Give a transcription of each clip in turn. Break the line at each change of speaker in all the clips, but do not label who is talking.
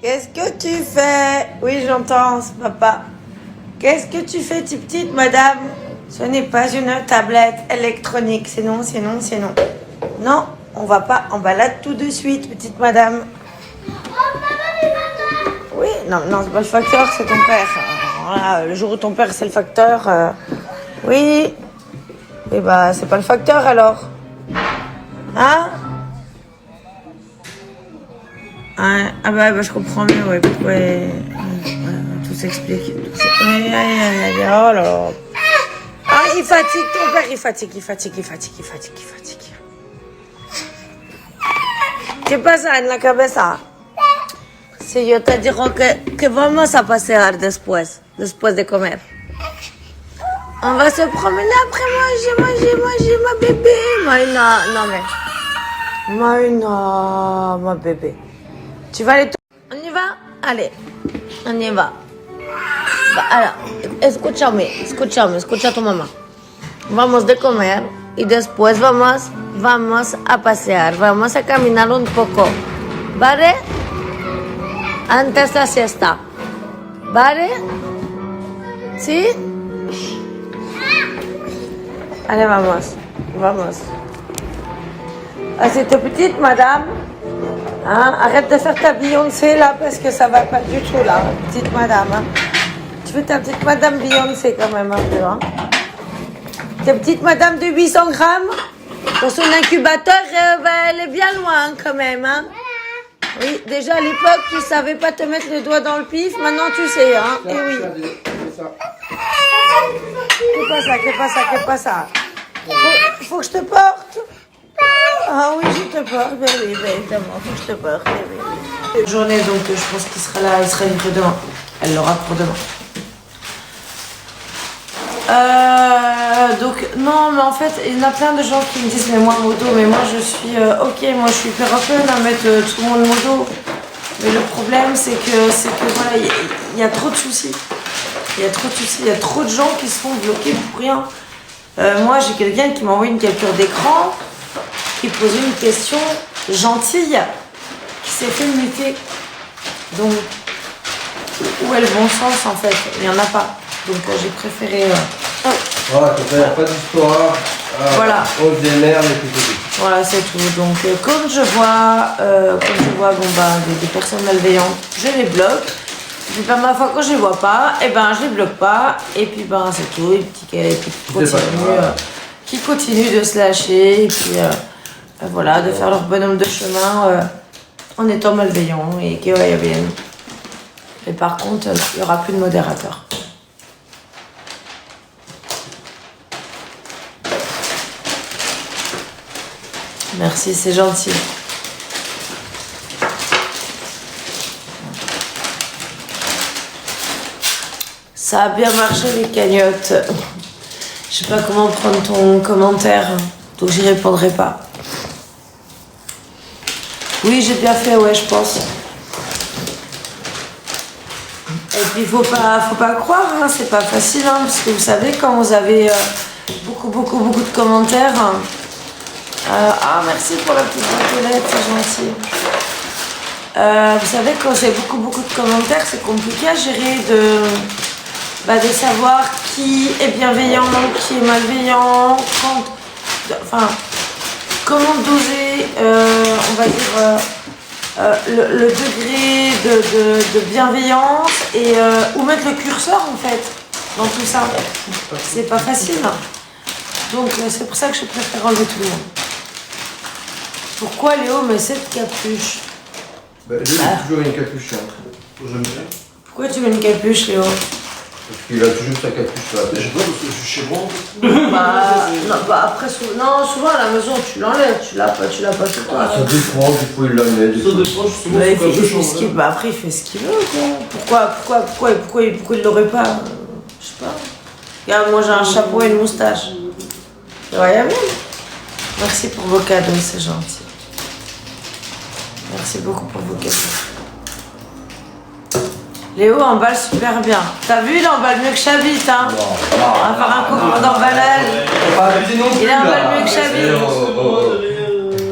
Qu'est-ce que tu fais? Oui, j'entends, c'est papa. Qu'est-ce que tu fais, petite madame? Ce n'est pas une tablette électronique. C'est non, c'est non, c'est non. Non, on va pas en balade tout de suite, petite madame. Oui, non, non, c'est pas le facteur, c'est ton père. Voilà, le jour où ton père c'est le facteur, oui. Oui, bah, c'est pas le facteur alors. Hein? Ah bah, je comprends mieux, ouais, pourquoi tout s'explique. Oh là là. Ah, il fatigue ton père, il fatigue. ¿Qué pasa en la cabeza? Si yo te digo que vamos a pasear después de comer. On va se promener après manger, ma bébé. Maïna, non mais. Maïna, ma bébé. Tu vas aller... On y va? Allez, on y va. Ahora, escucha a tu mamá. Vamos de comer y después vamos a pasear, vamos a caminar un poco, ¿vale? Antes de la siesta, ¿vale? ¿Sí? Allez, vamos. Ah, c'est ta petite madame. Hein? Arrête de faire ta Beyoncé là parce que ça va pas du tout là, petite madame. Hein? Tu fais ta petite madame Beyoncé quand même un peu. Hein? Ta petite madame de 800 grammes pour son incubateur, elle est bien loin quand même. Hein? Oui, déjà à l'époque tu savais pas te mettre le doigt dans le pif, maintenant tu sais. Hein? Et oui. Qu'est-ce pas ça? Faut que je te porte. Ah oui, je te porte, ben oui, évidemment, faut que je te porte, ben oui. Journée, donc je pense qu'il sera là, il sera livré demain. Elle l'aura pour demain. Donc, non, mais en fait, il y en a plein de gens qui me disent, mais moi, modo, mais moi, je suis, ok, moi, je suis hyper open à mettre tout le monde modo. Mais le problème, c'est que voilà, il y a trop de soucis. Il y a trop de gens qui se font bloquer pour rien. Moi, j'ai quelqu'un qui m'a envoyé une capture d'écran, qui posait une question gentille, qui s'est fait muter. Donc, où est le bon sens en fait? Il n'y en a pas. Donc j'ai préféré...
Voilà, il n'y a pas d'histoire.
Voilà.
On se démerde et puis c'est tout.
Voilà, c'est tout. Donc comme je vois bon, bah, des personnes malveillantes, je les bloque. Et puis ma foi, quand je les vois pas, et ben je les bloque pas. Et puis ben c'est tout. Et puis qui continuent de se lâcher. Et puis... voilà, de faire leur bonhomme de chemin en étant malveillant et que vaya bien. Et par contre, il n'y aura plus de modérateur. Merci, c'est gentil. Ça a bien marché les cagnottes. Je sais pas comment prendre ton commentaire, donc j'y répondrai pas. Oui, j'ai bien fait, ouais, je pense. Et puis, faut pas croire, hein, c'est pas facile, hein, parce que vous savez, quand vous avez beaucoup de commentaires... merci pour la petite boîte, c'est gentil. Vous savez, quand j'ai beaucoup de commentaires, c'est compliqué à gérer de savoir qui est bienveillant, qui est malveillant, comment doser, on va dire, le degré de bienveillance et où mettre le curseur en fait dans tout ça. C'est pas facile. Hein. Donc c'est pour ça que je préfère enlever tout le monde. Pourquoi Léo met cette capuche?
Lui, il a toujours une capuche. Hein.
Pourquoi tu mets une capuche, Léo?
Parce qu'il a toujours sa capuche sur la tête.
Je sais pas, parce que je suis chez moi.
Après, souvent à la maison, tu l'enlèves, tu l'as pas sur toi.
Ça dépend, du coup, il la met.
Ça dépend, justement,
Après, il fait ce qu'il veut, quoi. Pourquoi il l'aurait pas? Je sais pas. Regarde, moi j'ai un chapeau et une moustache. Ouais, merci pour vos cadeaux, c'est gentil. Merci beaucoup pour vos cadeaux. Léo emballe super bien. T'as vu, il emballe mieux que Chabit, hein? On va faire un concours d'emballage. Il emballe mieux que Chabit.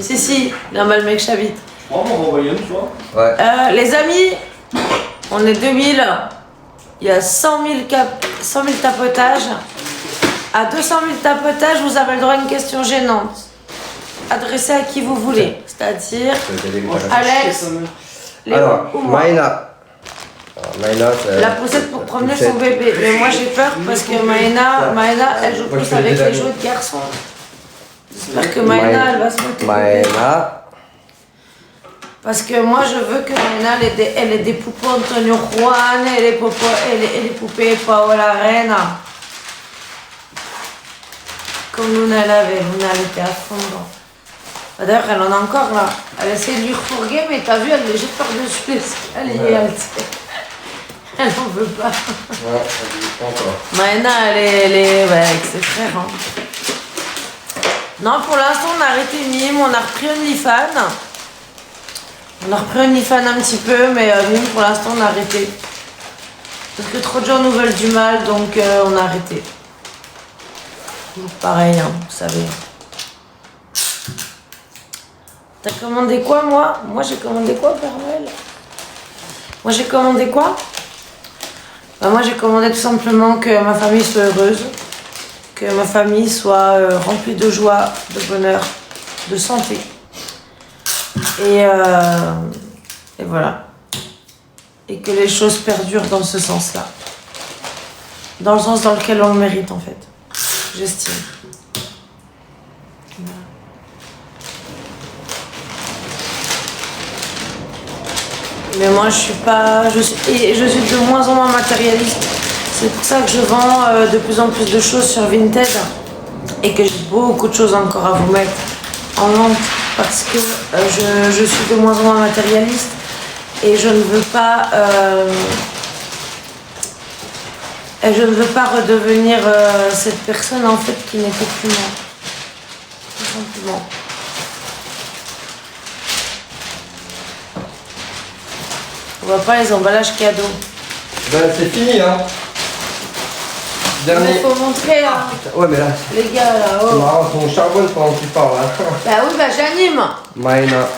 Si, il emballe mieux que Chabit.
On va envoyer une, tu vois.
Ouais.
Les amis, On est 2000. Il y a 100 000 tapotages. À 200 000 tapotages, vous avez le droit à une question gênante. Adressée à qui vous voulez. C'est-à-dire Alex, Léo
Alors,
ou moi.
Maïna. Alors, Maïna, c'est...
La poussette pour promener son bébé. Mais moi j'ai peur parce que Maïna elle joue plus avec les jouets de garçons. J'espère que Maïna, elle va se motiver.
Maïna.
Parce que moi je veux que Maïna elle ait des poupées Antonio Juan et les poupées Paola Reina. Comme Luna l'avait, Luna elle était à fond dedans. D'ailleurs elle en a encore là. Elle essaie de lui refourguer mais t'as vu elle les jette par-dessus l'escalier. Elle en veut pas.
Ouais, elle dit pas encore.
Maïna elle est avec ses frères. Hein. Non pour l'instant on a arrêté Mime, on a repris OnlyFans. On a repris OnlyFans un petit peu, mais Mime pour l'instant on a arrêté. Parce que trop de gens nous veulent du mal, donc on a arrêté. Toujours pareil, hein, vous savez. T'as commandé quoi moi? Moi j'ai commandé quoi Père Noël? Moi j'ai commandé quoi? Moi j'ai commandé tout simplement que ma famille soit heureuse. Que ma famille soit remplie de joie, de bonheur, de santé. Et voilà. Et que les choses perdurent dans ce sens-là. Dans le sens dans lequel on le mérite, en fait. J'estime. Voilà. Mais moi, je suis de moins en moins matérialiste. C'est pour ça que je vends de plus en plus de choses sur Vinted. Et que j'ai beaucoup de choses encore à vous mettre en vente. Parce que je suis de moins en moins matérialiste et je ne veux pas redevenir cette personne en fait qui n'était plus moi. Tout simplement. On voit pas les emballages cadeaux.
Ben, c'est fini, hein. Dernier.
Il faut montrer, hein.
Ouais, mais là,
Les gars, là,
c'est
oh.
marrant, ton charbonne pendant que tu parles, hein.
Bah oui, bah j'anime.
Maïna.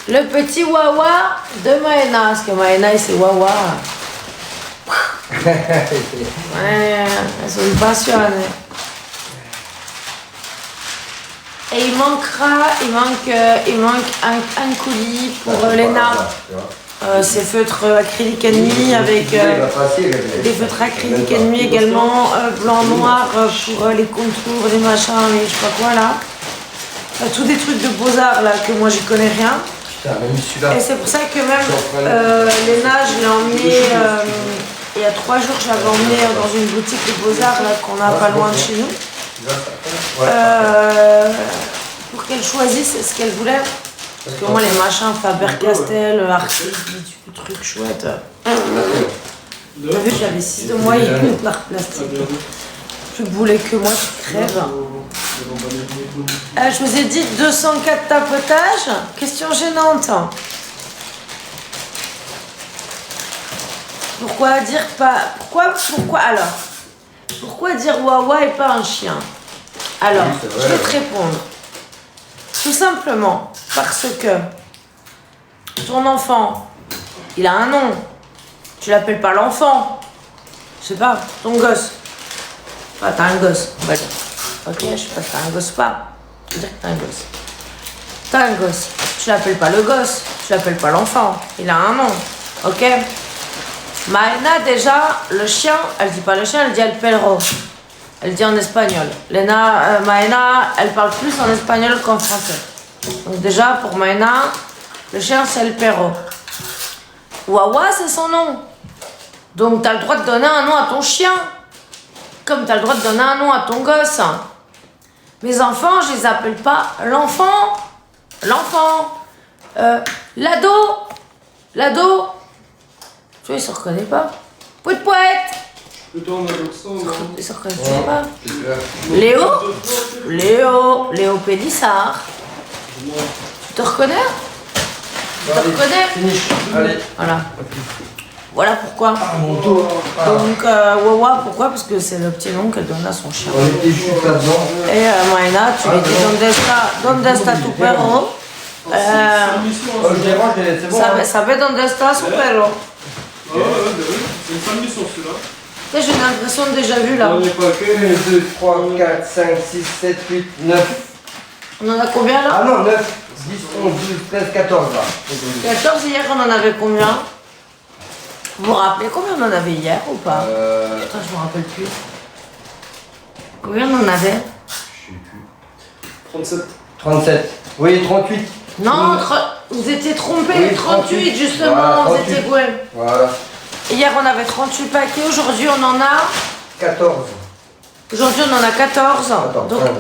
Le petit Wawa de Maïna, parce que Maïna, c'est Wawa. Ouais, elles sont passionnées. Et il manque un colis pour Léna. Ces feutres acryliques ennemis avec des feutres acryliques ennemis également, blanc, noir pour les contours, les machins, les je sais pas quoi là. Tous des trucs de beaux-arts là que moi j'y connais rien.
Putain, même celui-là.
Et c'est pour ça que même Léna, je l'ai emmené il y a 3 jours, je l'avais emmené dans une boutique de beaux-arts là qu'on a pas loin de chez nous. Pour qu'elle choisisse ce qu'elle voulait. Parce que moi les machins Faber-Castell, Artis, du truc chouette. T'as vu, j'avais 6 de moi, il y a une marque plastique. Plus boulet que moi, tu crèves. Je vous ai dit 204 tapotages. Question gênante. Pourquoi dire pas... Pourquoi alors? Pourquoi dire Wawa et pas un chien? Alors, je vais te répondre. Tout simplement parce que ton enfant, il a un nom. Tu l'appelles pas l'enfant. Je sais pas, ton gosse. Ah, t'as un gosse, on va dire. Ok, je sais pas si t'as un gosse ou pas. Je veux dire que t'as un gosse. T'as un gosse. Tu l'appelles pas le gosse. Tu l'appelles pas l'enfant. Il a un nom. Ok? Maïna, déjà, le chien, elle dit pas le chien, elle dit el perro. Elle dit en espagnol. Maïna, elle parle plus en espagnol qu'en français. Donc déjà, pour Maïna, le chien, c'est el perro. Wawa, c'est son nom. Donc t'as le droit de donner un nom à ton chien. Comme t'as le droit de donner un nom à ton gosse. Mes enfants, je les appelle pas l'enfant. L'enfant. L'ado. L'ado. Tu vois, il se reconnaît pas. Pouet pouet. Il se reconnaît toujours pas. Léo Pélissard. Tu te reconnais? Tu te reconnais?
Finish. Allez.
Voilà. Voilà pourquoi.
Ah, mon dos.
Donc, Wawa, pourquoi? Parce que c'est le petit nom qu'elle donne à son chien.
On était juste là-dedans.
Et Maïna, tu lui dis donde está tu perro?
Je les range, c'est bon.
Sabe donde está su perro?
Ah ouais, bah oui, c'est une sale mission celui-là.
Tu sais, j'ai l'impression de déjà vu là.
On n'est pas que.
1, 2, 3, 4, 5, 6, 7, 8, 9.
On en a combien là?
Ah non, 9, 10, 11, 12, 13, 14 là.
14 hier, on en avait combien? Vous vous rappelez combien on en avait hier ou pas? Putain, je me rappelle plus. Combien on en avait?
Je sais plus.
37.
37. Oui, 38.
Non, vous étiez trompés,
Oui,
38 justement,
Voilà,
vous
38.
étiez ouais.
Voilà.
Hier on avait 38 paquets, aujourd'hui on en a.
14.
Aujourd'hui on en a 14.
Attends,
Donc
1, 2,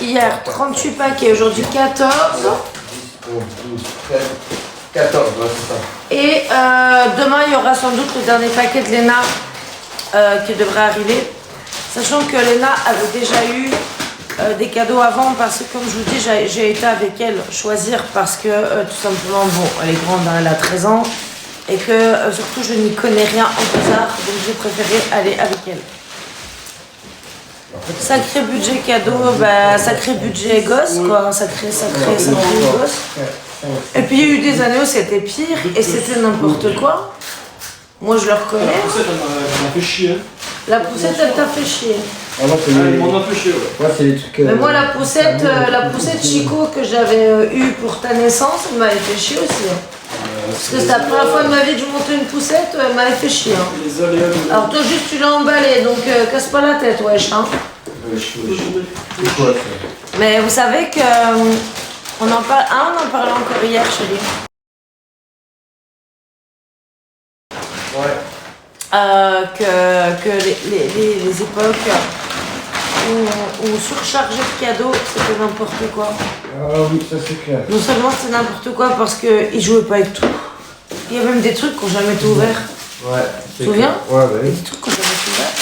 hier 38 paquets, aujourd'hui 14.
10, 11, 12, 13, 14, ouais, c'est ça.
Et demain il y aura sans doute le dernier paquet de Léna qui devrait arriver. Sachant que Léna avait déjà eu des cadeaux avant parce que comme je vous dis j'ai été avec elle choisir parce que tout simplement bon elle est grande, hein, elle a 13 ans et que surtout je n'y connais rien en bizarre donc j'ai préféré aller avec elle. Sacré budget cadeau, bah sacré budget gosse quoi, sacré gosse. Et puis il y a eu des années où c'était pire et c'était n'importe quoi. Moi je le reconnais.
La poussette, elle m'a fait chier. Hein.
La poussette elle t'a fait chier.
Ah non, c'est
Elle
les...
m'en a fait chier, ouais.
Moi, c'est les trucs.
Mais moi, la poussette Chico que j'avais eue pour ta naissance, elle m'avait fait chier aussi. Parce que c'est la première fois de ma vie que je montais une poussette, elle m'avait fait chier. Hein.
Les aléas de...
Alors toi, juste tu l'as emballé, donc casse pas la tête, wesh. Hein.
C'est quoi ça?
Mais vous savez que on en parlait encore hier, chérie.
Ouais.
Que les époques où surcharger de cadeaux, c'était n'importe quoi.
Ah oui, ça c'est clair.
Non seulement c'était n'importe quoi parce qu'ils jouaient pas avec tout. Il y a même des trucs qui n'ont jamais été ouverts.
Ouais.
Tu te souviens?
Ouais,
Il y a
ouais.
des trucs qui n'ont jamais été ouverts.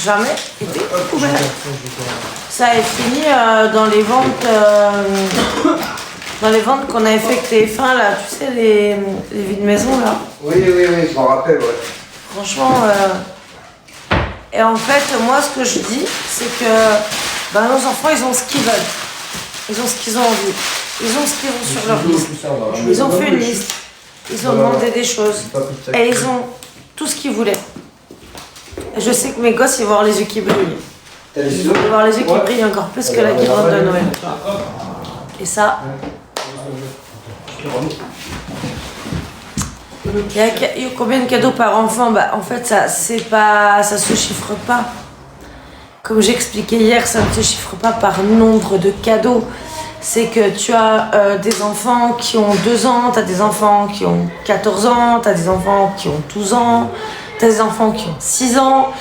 Jamais été ouverts. Ça est fini dans les ventes. Dans les ventes qu'on avait fait avec TF1 là, tu sais, les vides maison là.
Oui, je m'en rappelle, ouais.
Franchement, et en fait, moi, ce que je dis, c'est que nos enfants, ils ont ce qu'ils veulent. Ils ont ce qu'ils ont envie. Ils ont ce qu'ils ont sur leur liste. Ils ont fait une liste. Ils ont demandé des choses. Et ils ont tout ce qu'ils voulaient. Et je sais que mes gosses, ils vont avoir les yeux qui brillent. Ils vont avoir les yeux qui brillent encore plus que la guirlande de Noël. Et ça... Il y a combien de cadeaux par enfant? Bah, en fait, ça se chiffre pas. Comme j'expliquais hier, ça ne se chiffre pas par nombre de cadeaux. C'est que tu as des enfants qui ont 2 ans, tu as des enfants qui ont 14 ans, tu as des enfants qui ont 12 ans, tu as des enfants qui ont 6 ans,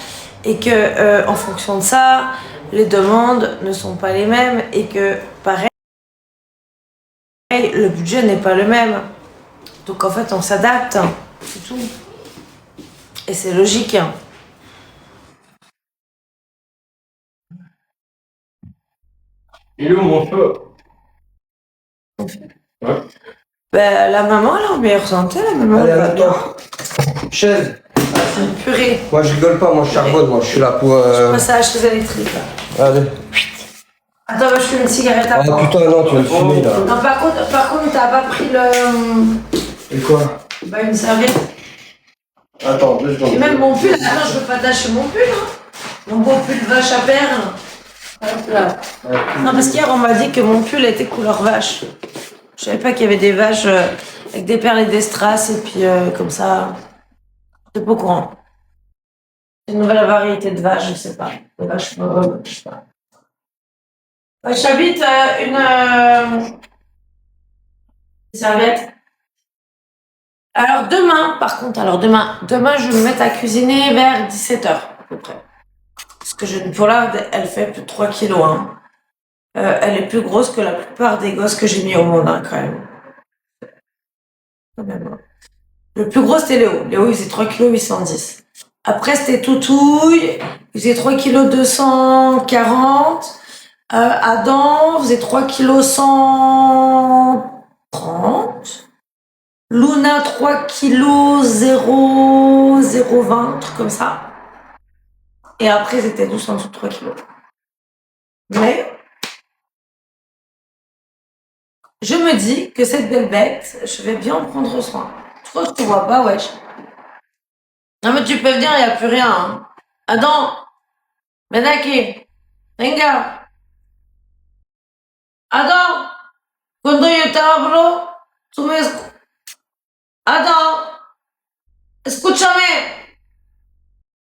et que en fonction de ça, les demandes ne sont pas les mêmes, et que pareil, le budget n'est pas le même. Donc en fait, on s'adapte, c'est tout. Et c'est logique.
Il est où mon feu? Ouais.
Ben, la maman, elle est en meilleure santé, la maman.
Allez,
elle va bien.
attends. Chaise.
Purée.
Moi, je rigole pas, moi, je charbonne, moi, je suis là pour.
Je passe à la chaise électrique. Là.
Allez.
Attends, bah, je fais une cigarette
Ah
après.
putain, non, tu vas me fumer là.
Non, par contre, t'as pas pris
Et quoi?
bah, une serviette.
Attends, 2 secondes.
Et même mon pull, attends, je veux pas tâcher mon pull. Hein. Mon beau pull vache à perles. Hop là. Non, parce qu'hier, on m'a dit que mon pull était couleur vache. Je savais pas qu'il y avait des vaches avec des perles et des strass, et puis comme ça. C'est pas au courant. C'est une nouvelle variété de vaches, je sais pas. Des vaches molles, je sais pas. Ouais, j'habite une serviette. Alors demain, par contre, demain, je vais me mettre à cuisiner vers 17h à peu près. Parce que pour là, elle fait plus de 3 kilos. Hein. Elle est plus grosse que la plupart des gosses que j'ai mis au monde, hein, quand même. Quand même. Hein. Le plus gros, c'était Léo. Léo, il faisait 3 kg 810. Après, c'était Toutouille. Il faisait 3 kg 240. Adam faisait 3 kg 130. Luna, 3 kg 0,20, truc comme ça. Et après, ils étaient tous en dessous de 3 kg. Mais, je me dis que cette belle bête, je vais bien en prendre soin. Toi, je te vois pas, wesh. Non, mais tu peux venir, il n'y a plus rien. Hein. Adam, ven aquí. Venga. Adam, cuando yo te hablo, tú me escuchas. Adam, escúchame.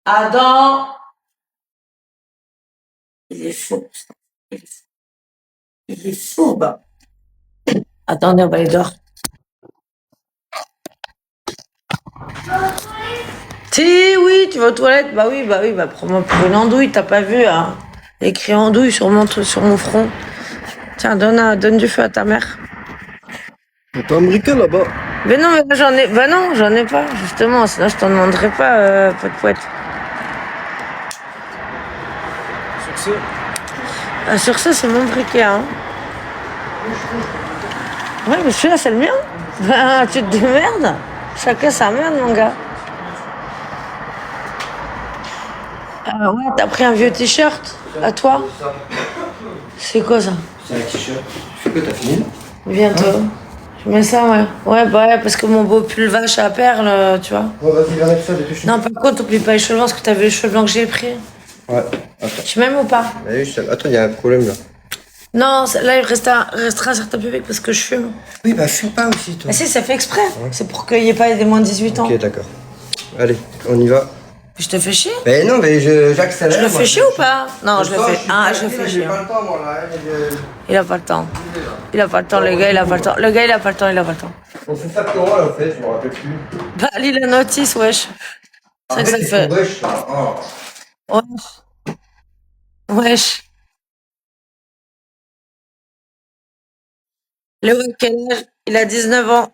Adam. Il est fou. Il est fou, bah. Attendez, on va aller dehors. Si, oui, tu vas aux toilettes. Bah oui, bah prends-moi pour une andouille, t'as pas vu, hein. Écrit andouille sur mon front. Tiens, donne du feu à ta mère.
T'as un briquet là-bas.
Mais non, mais j'en ai pas, justement, sinon je t'en demanderai pas, poète poète.
Sur ce,
Ah, sur ça, c'est mon briquet, hein. Ouais, mais celui-là, c'est le mien. Ben, tu te démerdes. Chacun sa merde, mon gars. Ouais, t'as pris un vieux t-shirt à toi. C'est quoi ça?
C'est un t-shirt. Tu fais quoi, t'as fini?
Bientôt. Je mets ça, ouais. Ouais, bah ouais, parce que mon beau pull vache à perles, tu vois.
Ouais, vas-y, viens avec ça, dépêche.
Non, par contre, t'oublies pas les cheveux blancs, parce que t'as vu les cheveux blancs que j'ai pris.
Ouais, attends.
Tu m'aimes ou pas?
Attends, il y a un problème là.
Non, là, il restera un certain public parce que je fume.
Oui, bah fume pas aussi, toi.
Ah si, ça fait exprès. C'est pour qu'il n'y ait pas des moins de 18 ans.
Ok, d'accord. Allez, on y va.
Je te fais chier?
Mais non, mais j'accélère.
Je le fais chier ou pas? Non, je le fais. Ah, je le fais chier.
J'ai pas le temps, moi, là.
Il a pas le temps. Il a pas le temps, le gars, il a pas le temps. Le gars, il a pas le temps, il a pas le temps.
On fait ça comment, là, en fait? Je me rappelle plus.
Bah, lis la notice, wesh. C'est ça que ça fait.
Wesh, là. Oh.
Wesh. Wesh. Léo, quel âge? Il a 19 ans.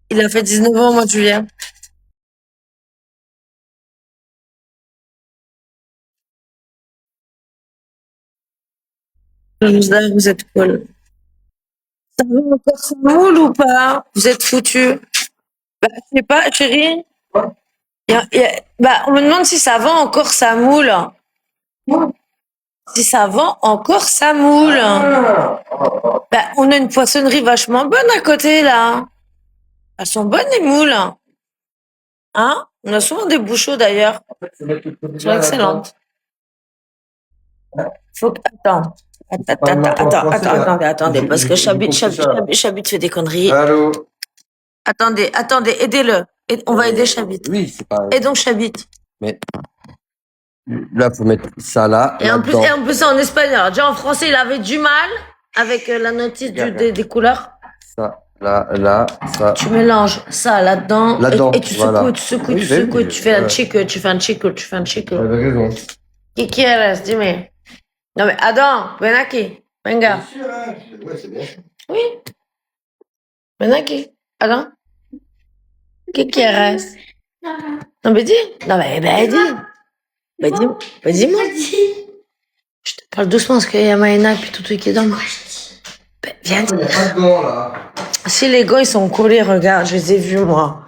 Il a fait 19 ans au mois de juillet. D'ailleurs, vous êtes cool. Ça va encore ça moule ou pas? Vous êtes foutus. Bah, je sais pas, chérie. Bah, on me demande si ça vend encore sa moule. Si ça vend encore sa moule. Bah, on a une poissonnerie vachement bonne à côté, là. Elles sont bonnes, les moules. Hein? On a souvent des bouchots, d'ailleurs. Elles sont excellentes. Faut que... Attendez, parce que Chabit fait des conneries.
Allô?
Attendez, aidez-le. On va aider Chabit.
Oui, c'est pas.
Et donc Chabit.
Mais là, faut mettre ça là.
Et en plus, c'est en espagnol. Déjà en français, il avait du mal avec la notice des couleurs.
Ça, là, ça.
Tu mélanges ça là-dedans.
Là-dedans,
Et tu secoues,
voilà.
tu secoues,
Oui,
tu
ben
secoues.
oui,
Tu fais un
ouais.
chicle, tu fais un chicle.
T'avais raison.
¿Qué quieres? Dime. Non mais Adam, ven aquí. Venga.
Ouais, c'est bien.
Oui. Ven aquí. Adam. ¿Qué quieres? Non mais dis. Non mais dis. Dis-moi. Je te parle doucement parce qu'il y a Maïna et puis tout qui est dans moi. Viens
Il n'y a
dire.
pas de gants là.
Si les gants ils sont collés, regarde, je les ai vus moi.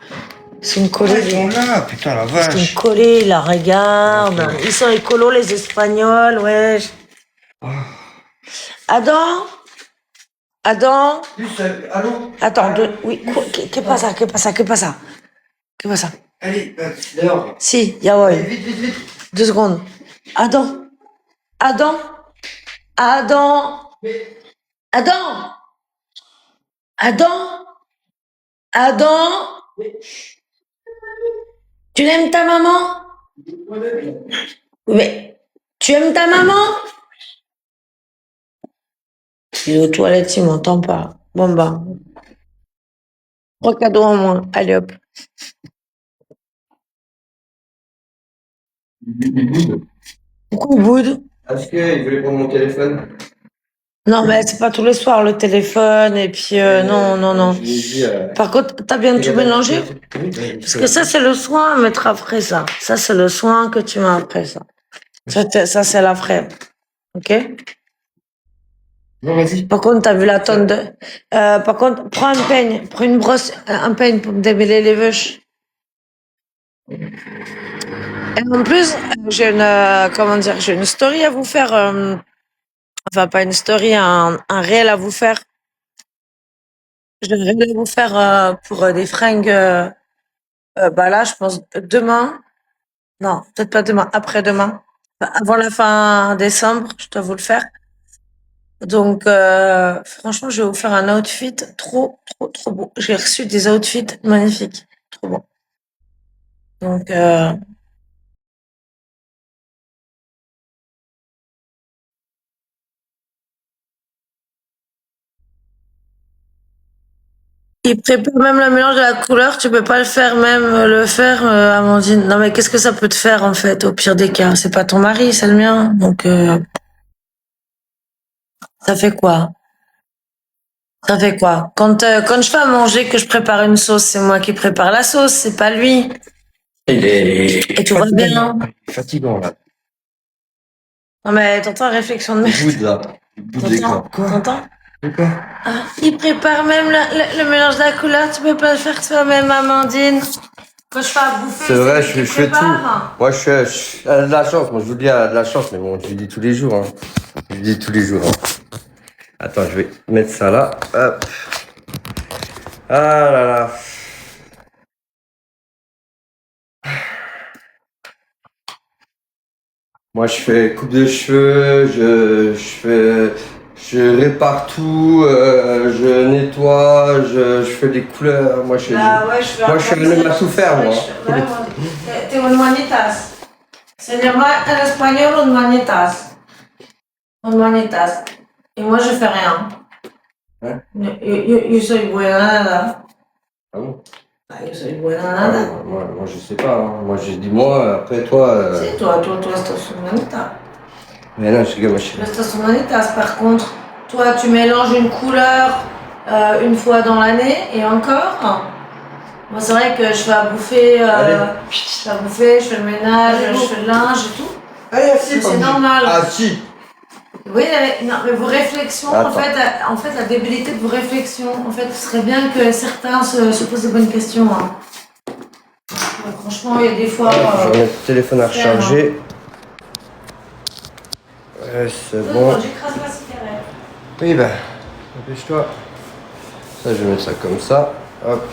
Ils sont collés.
Ils sont là, putain la
Ils
vache.
sont collés, là, regarde. Ils sont écolos, les Espagnols, wesh. Adam?
Plus, allô?
Attends, oui, qu'est pasa?
Allez, dehors.
Si, ya
Allez,
voy.
vite.
2 secondes. Adam? Tu aimes ta maman? Mais, tu aimes ta maman? Il est aux toilettes, il m'entend pas. Bon bah. 3 cadeaux en moins. Allez hop. Pourquoi il boude?
Est-ce qu'il voulait prendre mon téléphone?
Non, mais c'est pas tous les soirs le téléphone et puis non.
Je lui ai dit,
Par contre, t'as bien tout mélangé? Parce que ça, c'est le soin à mettre après ça. Ça, c'est le soin que tu mets après ça. Ça c'est l'après. Ok?
Non, vas-y.
Par contre, t'as vu la tonne de... par contre, prends un peigne, prends une brosse, un peigne pour me démêler les veuches. Et en plus, j'ai une story à vous faire. Enfin, pas une story, un réel à vous faire. J'ai un réel à vous faire pour des fringues Bah là, je pense demain. Non, peut-être pas demain, après-demain. Avant la fin décembre, je dois vous le faire. Donc, franchement, je vais vous faire un outfit trop, trop, trop beau. J'ai reçu des outfits magnifiques. Trop bon. Donc, il prépare même le mélange de la couleur. Tu peux pas le faire, Amandine. Non, mais qu'est-ce que ça peut te faire, en fait, au pire des cas? C'est pas ton mari, c'est le mien. Donc, ça fait quoi? Ça fait quoi? Quand je fais à manger, que je prépare une sauce, c'est moi qui prépare la sauce, c'est pas lui.
Il est
Et tout va bien.
fatigant là.
Non, mais t'entends la réflexion de
Il
merde.
boude là. Il boude des
T'entends?
quoi.
T'entends?
Quoi?
Ah, il prépare même le mélange de la couleur, tu peux pas le faire toi-même, Amandine. Quand je fais à bouffer,
C'est vrai,
lui qui
je fais tout.
prépare.
Moi, elle a de la chance. Moi, je vous le dis, elle a de la chance, mais bon, je lui dis tous les jours. Hein. Je lui dis tous les jours. Hein. Attends, je vais mettre ça là. Hop. Ah là là. Moi, je fais coupe de cheveux, je répare tout, je nettoie, je fais des couleurs. Moi,
Bah ouais, je fais
moi, je suis un homme à tout faire, moi.
Ouais, moi. Te un manitas. Se llama en espagnol un manitas. Un manitas. Et moi, je fais rien.
Hein?
Yo soy buena nada.
Ah bon?
Ah, yo soy buena
Ah,
nada.
moi, je sais pas. Hein. Moi, j'ai dit moi, après toi.
Si, toi, estás un manitas.
Mais non, je suis moi,
Toi, estás un manitas. Par contre, toi, tu mélanges une couleur une fois dans l'année et encore. Moi, c'est vrai que je fais à bouffer, je fais le ménage, je fais le linge et tout.
Allez, si,
C'est normal.
Ah, si.
Oui, mais vos réflexions, en fait, la débilité de vos réflexions, en fait, ce serait bien que certains se posent de bonnes questions. Hein. Ouais, franchement, il y a des fois.
Je vais mettre le téléphone à recharger. Ouais, c'est bon.
J'écrase la cigarette.
Oui, ben, dépêche-toi. Ça, je vais mettre ça comme ça. Hop,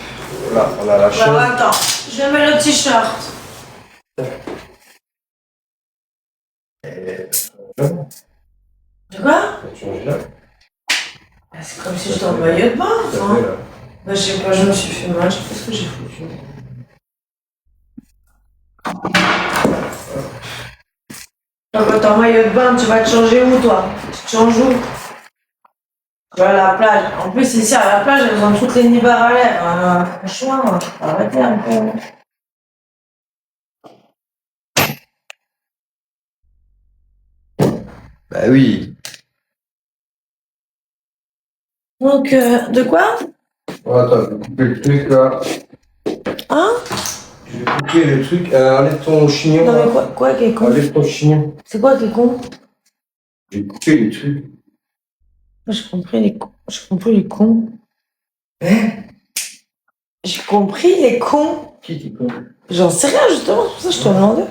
là, on a la chaise.
Bah, attends, je mets le t-shirt. De quoi? C'est comme si j'étais en maillot de bain. Hein. Bah, je sais pas, je me suis fait mal, je sais pas ce que j'ai foutu. Ah bah, t'es en maillot de bain, tu vas te changer où, toi? Tu te changes où? Tu vas à la plage. En plus, ici, à la plage, elles ont toutes les nibards à l'air. Franchement, arrêtez un peu.
Bah oui.
Donc, de quoi?
Oh, attends, je vais couper le truc là.
Hein?
Je vais couper le truc. Enlève ton chignon.
Non,
là.
mais quoi qui est con?
Enlève ton chignon.
C'est quoi qui est con?
Je vais couper le truc.
Moi, j'ai compris les cons. J'ai compris les cons.
Hein?
J'ai compris les cons.
Qui est con?
J'en sais rien, justement, c'est pour ça que je te demandais.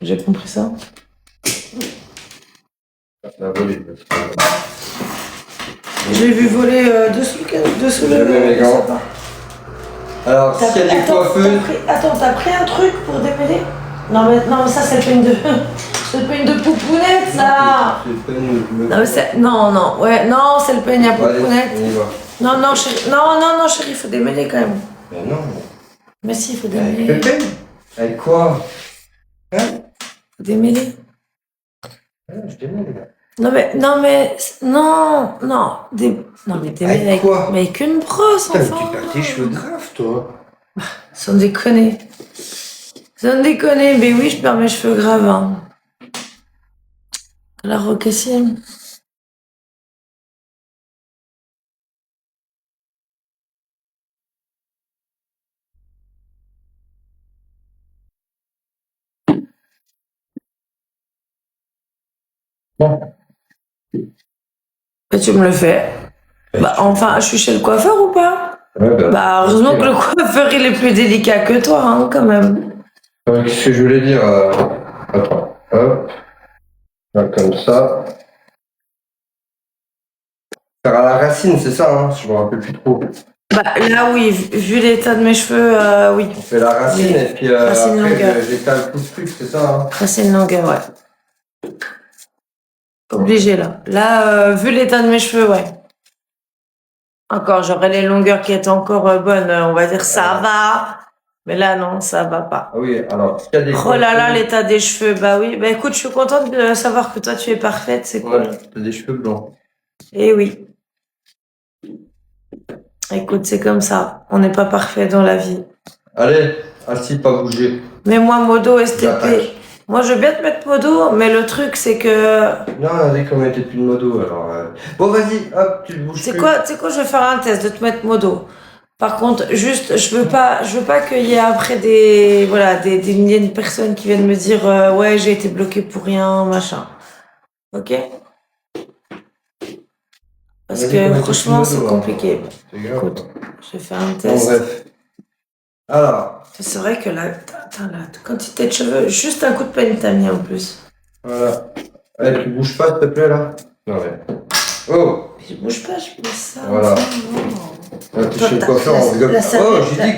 J'ai compris ça.
Ça a volé.
J'ai vu voler dessous
Jamais, les
le
gants.
sapin.
Alors, s'il y a des coiffeuses.
T'as pris un truc pour démêler? Non, mais ça, c'est le peigne de. C'est le peigne de poupounette, ça! Non, mais c'est. Non, ouais, non, c'est le peigne à poupounette.
Allez, on y va.
Non, chérie. Non, chérie, il faut démêler quand même.
Mais non.
Mais si, il faut
Avec
démêler.
le peigne? Avec quoi? Hein?
Faut démêler.
Je démêle, les gars.
Non, mais démêler
Avec quoi?
mais avec une brosse,
Putain, mais
enfin.
tu perds tes cheveux graves, toi.
Sans déconner. Sans déconner, mais oui, je perds mes cheveux graves. Hein. La rocassine.
Bon.
Et tu me le fais. Bah, enfin, je suis chez le coiffeur ou pas?
Ouais,
Bah, heureusement que le coiffeur, il est plus délicat que toi, hein, quand même.
Qu'est-ce que je voulais dire? Attends, hop. Là, comme ça. Faire à la racine, c'est ça, hein? Je me rappelle plus trop.
Bah, là, oui, vu l'état de mes cheveux, oui.
On fait la racine
Oui.
et puis
Racine longueur.
après j'étale tout le truc, c'est ça hein.
Racine longueur, ouais. Obligé, là. Là, vu l'état de mes cheveux, ouais. Encore, j'aurais les longueurs qui étaient encore bonnes, on va dire ça va. Mais là, non, ça va pas.
Ah oui, alors, s'il y a des
Oh là là,
coiffeuses-
l'état des cheveux, bah oui. Bah écoute, je suis contente de savoir que toi, tu es parfaite, c'est cool.
Ouais, t'as des cheveux blancs.
Eh oui. Écoute, c'est comme ça. On n'est pas parfait dans la vie.
Allez, assis, pas bouger.
Mais moi, modo, STP.
J'attaque.
Moi, je veux bien te mettre modo, mais le truc, c'est que...
Non, on a dit qu'on mettait plus de modo, alors... Bon, vas-y, hop, tu te bouges
C'est
plus.
quoi, tu sais quoi, je vais faire un test de te mettre modo. Par contre, juste, je veux pas qu'il y ait après des milliers de personnes qui viennent me dire ouais, j'ai été bloquée pour rien, machin. Ok? Parce
Vas-y,
que
qu'on mette
franchement,
plus de
c'est
modo,
compliqué.
C'est grave.
Écoute, je vais faire un
Bon,
test.
bref. Alors,
C'est vrai que là, attends, la quantité de cheveux, juste un coup de peigne t'as mis en plus.
voilà. Allez, tu bouges pas, s'il te plaît, là. Non, mais... Oh,
Je bouge pas, je pose ça.
Voilà.
Oh.
t'es chez le coiffeur, on rigole.
la
Oh,
serviette,
j'ai
la-
dit...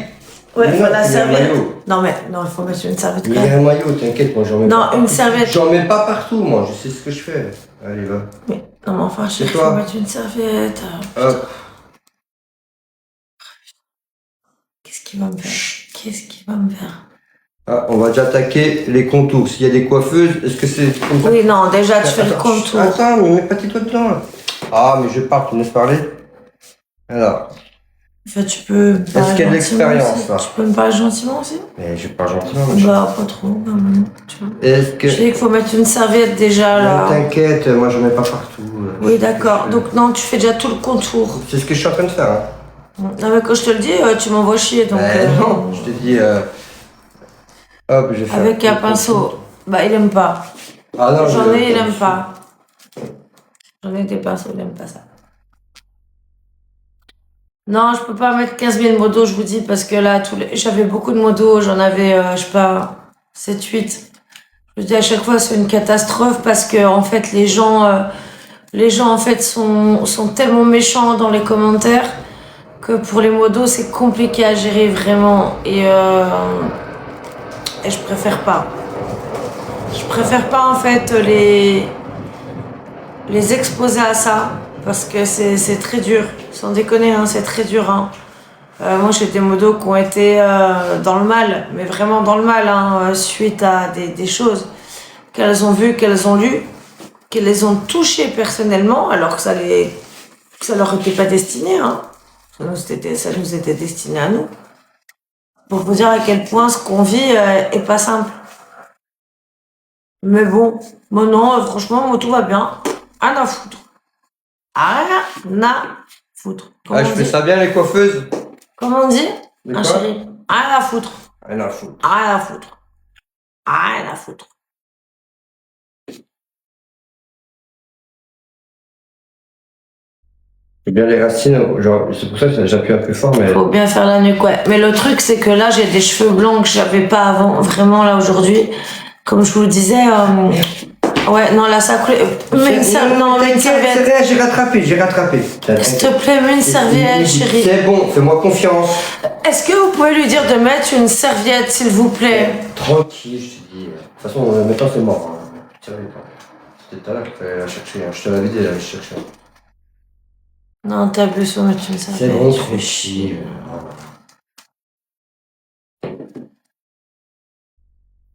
Ouais,
Mais
faut
non,
la
tu mets un
serviette.
maillot.
Non, mais non, il faut mettre une serviette
Mais
quand
il y a
même.
un maillot, t'inquiète, moi j'en mets
Non,
pas.
une serviette.
J'en mets pas partout, moi, je sais ce que je fais. Allez, va.
Mais, non, mais enfin,
C'est
il
toi.
faut mettre une serviette.
Hop.
Qu'est-ce qu'il va me faire? Qu'est-ce qu'il va me faire?
Ah, on va déjà attaquer les contours. S'il y a des coiffeuses, est-ce que c'est comme ça?
Oui, non, déjà, tu fais le
Attends,
contour.
Attends, mais mets pas tes doigts dedans. Là. Ah, mais je parle, tu me laisses parler. Alors,
Enfin, tu peux me parler
Est-ce qu'il y a de
gentiment
l'expérience,
aussi.
là
Tu peux me parler gentiment aussi?
mais je parle gentiment. moi,
Bah, pas trop, quand même. Tu vois.
Est-ce que...
Je dis qu'il faut mettre une serviette déjà,
Mais
là.
t'inquiète, moi je mets pas partout.
Oui, d'accord. Donc, non, tu fais déjà tout le contour.
C'est ce que je suis en train de faire. Hein.
Non, mais quand je te le dis, tu m'envoies chier, donc...
Non, je te dis... Hop, je vais faire...
Avec un pinceau. Bah, il aime pas.
Ah non,
J'en ai, il aime pas. J'en ai des pinceaux, il aime pas ça. Non, je peux pas mettre 15 000 modos, je vous dis, parce que là, j'avais beaucoup de modos, j'en avais, je sais pas, 7, 8. Je vous dis, à chaque fois, c'est une catastrophe parce que, en fait, les gens, en fait, sont tellement méchants dans les commentaires que pour les modos, c'est compliqué à gérer vraiment. Et je préfère pas. Je préfère pas, en fait, les exposer à ça. Parce que c'est très dur, sans déconner, hein, c'est très dur. Hein. Moi, j'ai des modos qui ont été dans le mal, mais vraiment dans le mal, hein, suite à des choses qu'elles ont vues, qu'elles ont lues, qu'elles les ont touchées personnellement, alors que ça leur était pas destiné. Hein. Ça nous était destiné à nous. Pour vous dire à quel point ce qu'on vit est pas simple. Mais bon, non, franchement, moi, tout va bien. Rien à foutre. Rien à foutre.
Ah, je fais ça bien les coiffeuses.
Comment on dit?
Mais
Un
quoi?
chéri. Rien à foutre.
Rien à foutre.
Rien à foutre. Rien à foutre.
C'est bien les racines, genre, c'est pour ça que j'appuie un peu fort, mais...
Faut bien faire la nuque, ouais. Mais le truc, c'est que là, j'ai des cheveux blancs que j'avais pas avant, vraiment, là, aujourd'hui. Comme je vous le disais, ouais, non, là, ça coule. Mais une serviette.
J'ai rattrapé.
S'il te plaît, mets une serviette, chérie.
C'est bon, fais-moi confiance.
Est-ce que vous pouvez lui dire de mettre une serviette, s'il vous plaît?
Tranquille, je te dis. De toute façon, maintenant c'est mort. Hein. C'était tout à l'heure qu'il fallait la chercher. Hein. Je te l'avais dit d'aller chercher.
Non, t'abuses, faut mettre une serviette.
C'est bon,
tu fais
tranquille.
chier.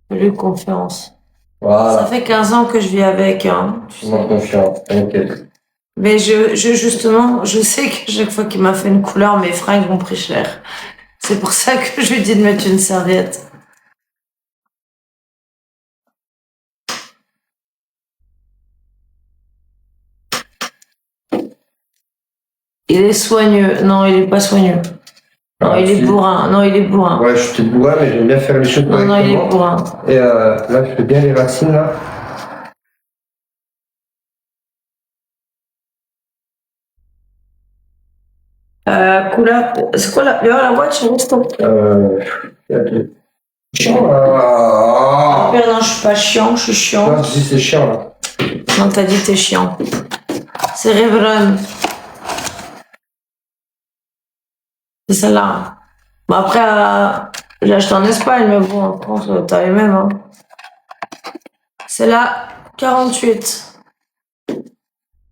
Fais-lui confiance.
Voilà.
Ça fait 15 ans que je vis avec, hein. Tu
Fais-moi
sais.
confiance, t'inquiète.
Mais justement, je sais que chaque fois qu'il m'a fait une couleur, mes fringues ont pris cher. C'est pour ça que je lui dis de mettre une serviette. Il est soigneux. Non, il est pas soigneux. Non,
Ah,
il est
si.
bourrin. Non, il est bourrin.
Ouais, je suis bourrin, mais j'aime bien faire les choses
Non,
correctement.
non, il est bourrin.
Et là, je fais bien les racines, là.
Couleur. C'est quoi la watch?
Chiant, là.
Non, je suis pas chiant, je suis chiant.
Non, tu dis c'est chiant, là.
Non, t'as dit t'es chiant. C'est Revlon. C'est celle-là. Bon, après, j'ai acheté en Espagne, mais bon, en France, t'as les mêmes. Hein. C'est la 48.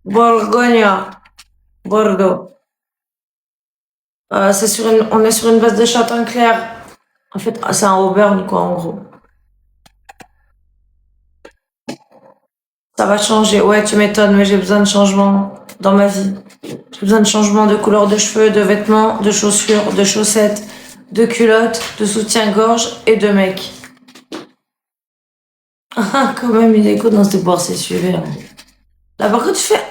Borgogne. Bordeaux. On est sur une base de châtain clair. En fait, c'est un Auburn, quoi, en gros. Ça va changer. Ouais, tu m'étonnes, mais j'ai besoin de changement dans ma vie. J'ai besoin de changement de couleur de cheveux, de vêtements, de chaussures, de chaussettes, de culottes, de soutien-gorge et de mec. Ah, quand même, il est cool dans ce boire, c'est super. Là, par contre, tu fais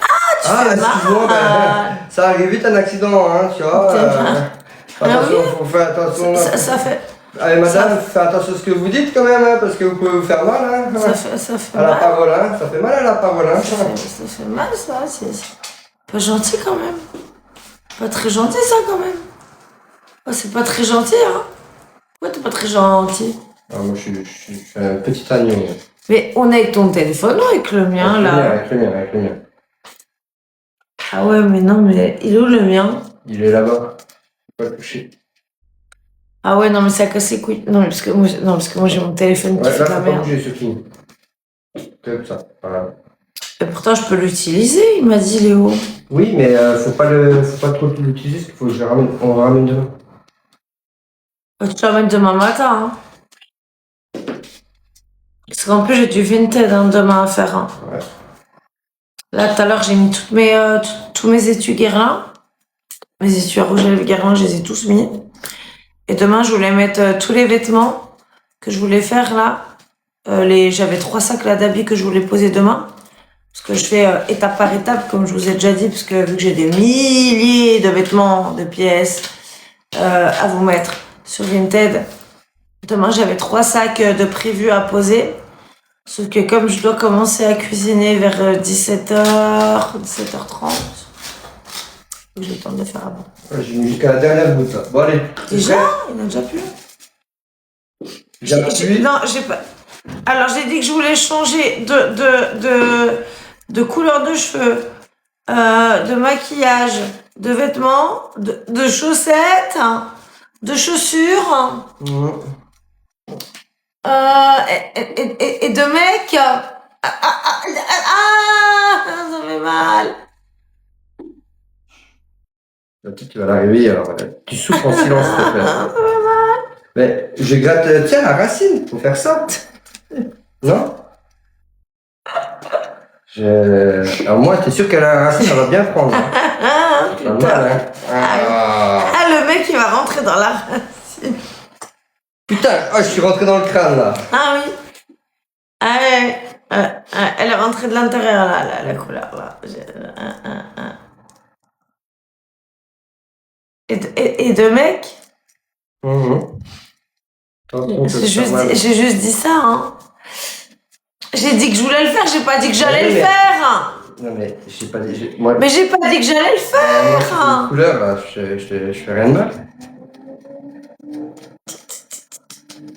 tu fais
excuse-moi,
mal.
ça arrive vite un accident, hein, tu vois. Attention,
oui.
faut faire attention.
Ça fait.
Allez, madame, faites attention à ce que vous dites quand même, hein, parce que vous pouvez vous faire mal, hein.
Ça fait
À la
mal.
parole, hein. Ça fait mal à la parole, hein.
Ça fait mal, ça. C'est pas gentil, quand même. Pas très gentil, ça, quand même. Oh, c'est pas très gentil, hein. Ouais, t'es pas très gentil.
Ah, moi, je suis un petit agneau.
Mais on est avec ton téléphone ou avec le mien, là?
Avec le mien.
Ah ouais, mais non, mais il est où le mien?
Il est là-bas. Faut pas le toucher.
Ah ouais, non, mais ça casse les couilles. Non, parce que moi j'ai mon téléphone qui
Ouais,
fait
là,
de la
faut pas
merde.
bouger, surtout. Comme ça, voilà.
Et pourtant, je peux l'utiliser, il m'a dit Léo.
Oui, mais faut pas trop l'utiliser, parce qu'il faut que on le ramène demain.
Tu te l'emmènes demain matin, hein. Parce qu'en plus, j'ai du Vinted demain à faire. Hein.
Ouais.
Là, tout à l'heure, j'ai mis tous mes étuis Guerlain. Mes étuis à rouge à lèvres Guerlain, je les ai tous mis. Et demain, je voulais mettre tous les vêtements que je voulais faire là. J'avais 3 sacs là d'habits que je voulais poser demain. Parce que je fais étape par étape, comme je vous ai déjà dit, parce que vu que j'ai des milliers de vêtements, de pièces à vous mettre sur Vinted, demain j'avais 3 sacs de prévus à poser. Sauf que comme je dois commencer à cuisiner vers 17h, 17h30, j'ai le temps de le faire avant.
Ouais, j'ai mis jusqu'à la dernière goutte là. Bon, allez.
Déjà? Il y en a déjà plus? Non, j'ai pas. Alors j'ai dit que je voulais changer de couleur de cheveux, de maquillage, de vêtements, de chaussettes, de chaussures, et de mec. Ça fait mal.
Peut-être tu vas l'arriver, alors tu souffres en silence, s'il te plaît.
Ça fait mal.
Mais je gratte, tiens, la racine, faut faire ça. Non? Alors moi, t'es sûr qu'à la racine, ça va bien prendre. Hein. Pas
Putain.
mal, hein.
Ah, le mec, il va rentrer dans la racine.
Putain, je suis rentré dans le crâne, là.
Ah oui. Ah ouais. Elle est rentrée de l'intérieur, là, la couleur, là. Et de mec, j'ai juste dit ça, hein. J'ai dit que je voulais le faire, j'ai pas dit que j'allais le faire.
Non, mais j'ai pas dit. Moi,
Mais j'ai pas dit que j'allais le faire.
moi, couleur, là, je fais rien de mal.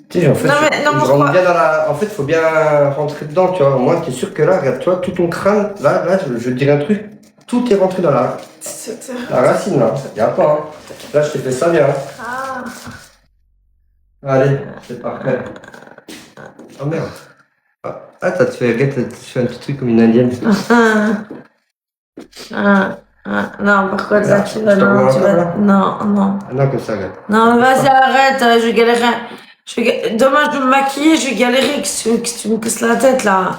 Tu sais, en fait,
Non, mais non,
je
pourquoi
rentre bien dans la. En fait, faut bien rentrer dedans, tu vois. Au moins, t'es sûr que là, regarde, toi, tout ton crâne, là, je te dirais un truc, tout est rentré dans la racine, là. Y'a pas, hein. Là, je t'ai fait ça bien.
Ah.
Allez, c'est parfait. Oh merde. Ah, tu fais un petit truc comme une indienne.
Non, par contre, là, tu vas.
Je t'envoie
Non, tu
encore,
vas.
là
Non.
Ah non, comme ça, regarde.
Non, vas-y, arrête, je vais galérer. Demain, je vais me maquiller, je vais galérer, que tu me casses la tête, là.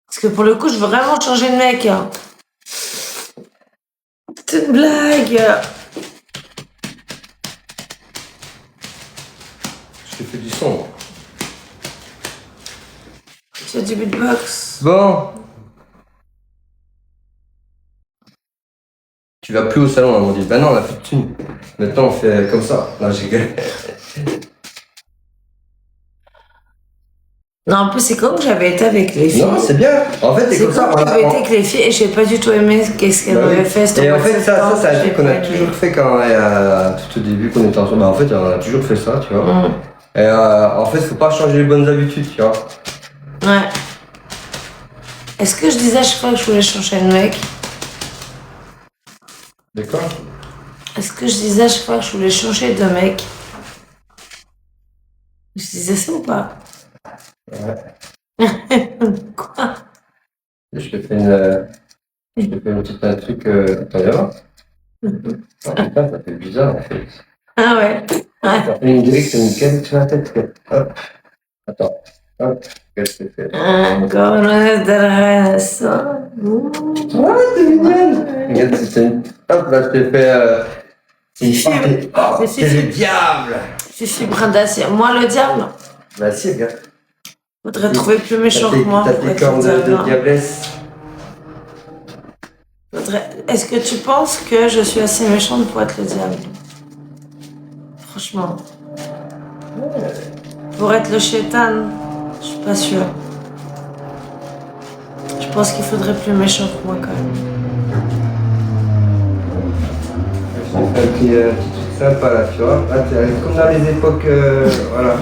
Parce que pour le coup, je veux vraiment changer de mec. C'est une blague.
Je te fais du son.
Tu as du beatbox.
Bon. Tu vas plus au salon, on m'a dit. Bah non, on a plus de thunes. Maintenant, on fait comme ça. Non, j'ai rigole.
Non, en plus, c'est comme que j'avais été avec les filles.
Non, c'est bien. En fait, c'est
C'est
comme ça.
comme que j'avais été avec les filles et j'ai pas du tout aimé qu'est-ce qu'elles m'avaient fait.
Et en fait, ça, c'est un truc qu'on a
toujours
toujours fait quand, tout au début qu'on était ensemble. Bah, en fait, on a toujours fait ça, tu vois. Et en fait, faut pas changer les bonnes habitudes, tu vois.
Ouais. Est-ce que je disais à chaque fois que je voulais changer de mec?
D'accord.
Est-ce que je disais à chaque fois que je voulais changer de mec? Je disais ça ou pas?
Ouais.
Quoi?
Je te fais une. Je te fais un truc. Attends, viens voir. Oh, putain, ça fait bizarre en fait.
Ah ouais.
Ça fait une directe, une canne sur la tête. Hop. Attends. Hop. Qu'est-ce que je fais?
Encore une adresse.
Ouais, t'es mignonne. Regarde, c'est une. Hop, là, je t'ai fait.
C'est fibre.
Oh, c'est le diable.
Je suis fibre d'acier. Moi, le diable,
Bah, si, regarde.
faudrait trouver plus méchant que moi.
T'as
pour
tes
être
cornes
le
de
diable.
diablesse.
Est-ce que tu penses que je suis assez méchante pour être le diable? Franchement. Pour être le chétan, je suis pas sûre. Je pense qu'il faudrait plus méchant que moi quand même.
Je t'ai fait un petit truc sympa là, tu vois. Là, t'es comme dans les époques. Voilà.